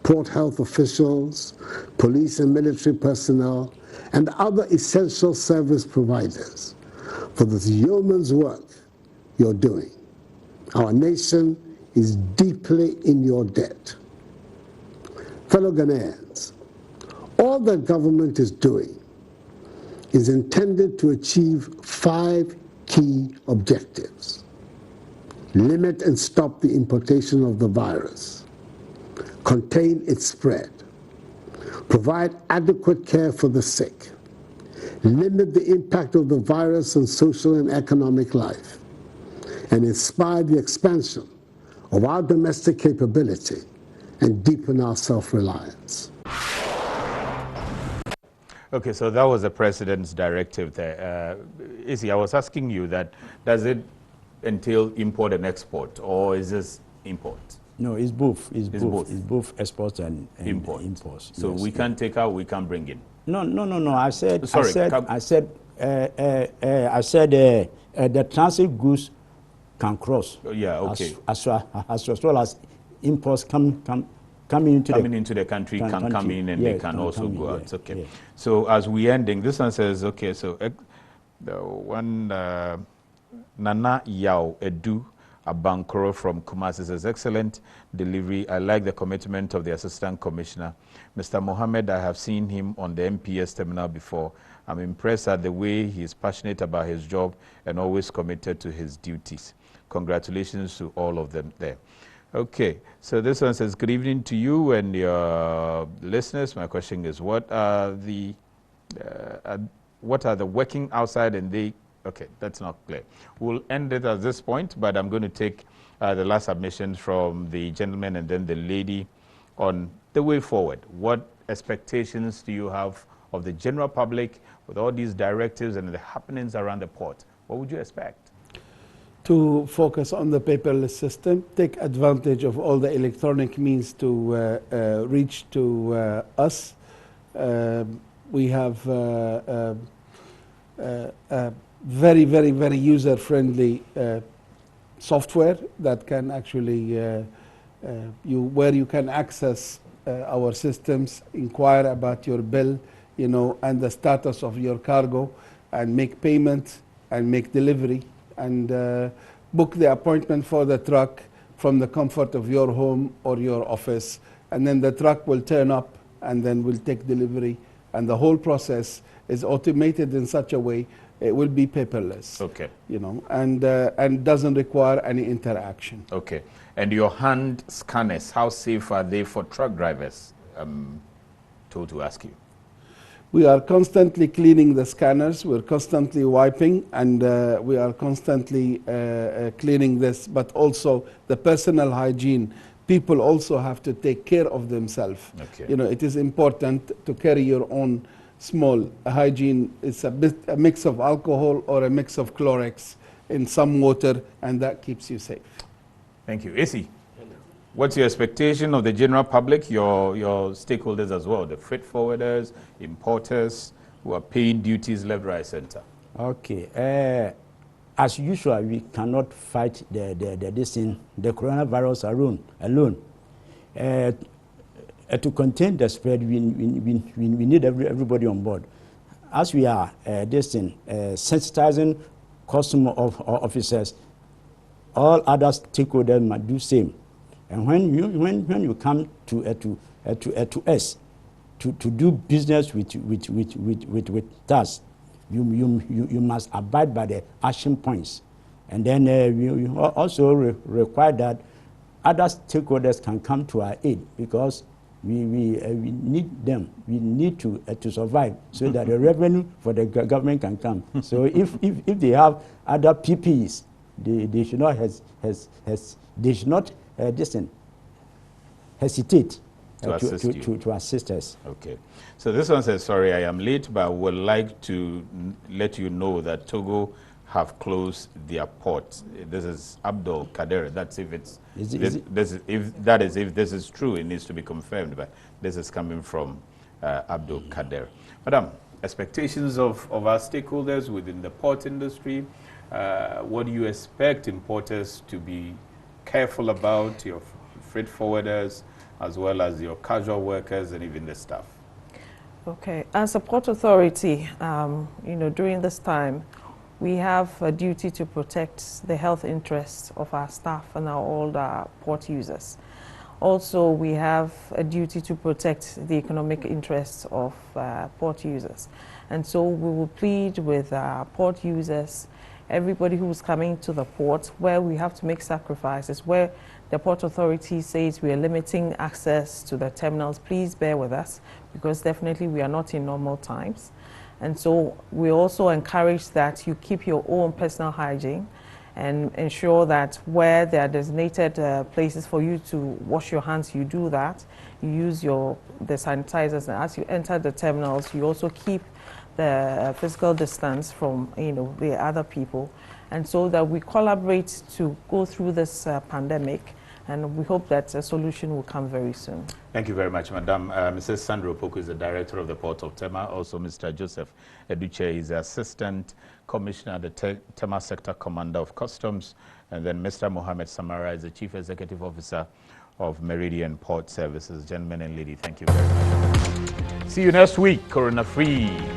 port health officials, police and military personnel, and other essential service providers for this yeoman's work you're doing. Our nation is deeply in your debt. Fellow Ghanaians, all the government is doing is intended to achieve 5 key objectives. Limit and stop the importation of the virus. Contain its spread. Provide adequate care for the sick. Limit the impact of the virus on social and economic life. And inspire the expansion of our domestic capability and deepen our self-reliance. Okay, so that was the president's directive there. Izzy, I was asking you that, does it entail import and export, or is this import? No, it's both. It's both exports and imports. So yes, we can take out, we can bring in. No. I said. Sorry, I said the transit goods can cross. Yeah. Okay. As well as imports coming into the country can come in, and they can also go out. Yeah, Okay. yeah. So as we ending, this one says, okay, so the one Nana Yao Edu Abankoro from Kumasi says, excellent delivery. I like the commitment of the Assistant Commissioner. Mr. Mohammed, I have seen him on the MPS terminal before. I'm impressed at the way he is passionate about his job and always committed to his duties. Congratulations to all of them there. Okay, so this one says, good evening to you and your listeners. My question is, what are the working outside and they, okay, that's not clear. We'll end it at this point, but I'm going to take the last submissions from the gentleman and then the lady on the way forward. What expectations do you have of the general public with all these directives and the happenings around the port? What would you expect? To focus on the paperless system, take advantage of all the electronic means to reach to us. We have very, very, very user-friendly software that can actually, where you can access our systems, inquire about your bill, and the status of your cargo, and make payment and make delivery, and book the appointment for the truck from the comfort of your home or your office, and then the truck will turn up and then we'll take delivery, and the whole process is automated in such a way it will be paperless. Okay. And doesn't require any interaction. Okay. And your hand scanners, how safe are they for truck drivers? Told to ask you. We are constantly cleaning the scanners, we're constantly wiping, and we are constantly cleaning this, but also the personal hygiene. People also have to take care of themselves. Okay. It is important to carry your own small hygiene. It's a mix of alcohol or a mix of Clorox in some water, and that keeps you safe. Thank you. Issy, what's your expectation of the general public, your stakeholders as well, the freight forwarders, importers, who are paying duties left, right, center? Okay. As usual, we cannot fight the coronavirus alone. To contain the spread, we need everybody on board. As we are sensitizing customer officers, all other stakeholders must do same. And when you come to us to do business with us, you must abide by the action points. And then we also require that other stakeholders can come to our aid, because we need them. We need to survive, so that the revenue for the government can come. So if they have other PPs, they should not hesitate to assist us. Okay. So this one says, sorry, I am late, but would like to let you know that Togo have closed their port. This is Abdul Kader. That's if it's if this is true, it needs to be confirmed. But this is coming from Abdul Kader. Madam, expectations of our stakeholders within the port industry. What do you expect importers to be careful about, your freight forwarders, as well as your casual workers and even the staff? Okay, as a port authority, during this time, we have a duty to protect the health interests of our staff and all our port users. Also, we have a duty to protect the economic interests of port users. And so we will plead with port users, everybody who's coming to the port, where we have to make sacrifices, where the Port Authority says we are limiting access to the terminals. Please bear with us, because definitely we are not in normal times. And so we also encourage that you keep your own personal hygiene and ensure that where there are designated places for you to wash your hands, you do that. You use the sanitizers, and as you enter the terminals, you also keep the physical distance from the other people, and so that we collaborate to go through this pandemic, and we hope that a solution will come very soon. Thank you very much, Madam. Mrs. Sandra Opoku is the director of the Port of Tema. Also, Mr. Joseph Eduche is the Assistant Commissioner, the Tema Sector Commander of Customs. And then Mr. Mohammed Samara is the Chief Executive Officer of Meridian Port Services. Gentlemen and lady, thank you very much. See you next week, corona-free.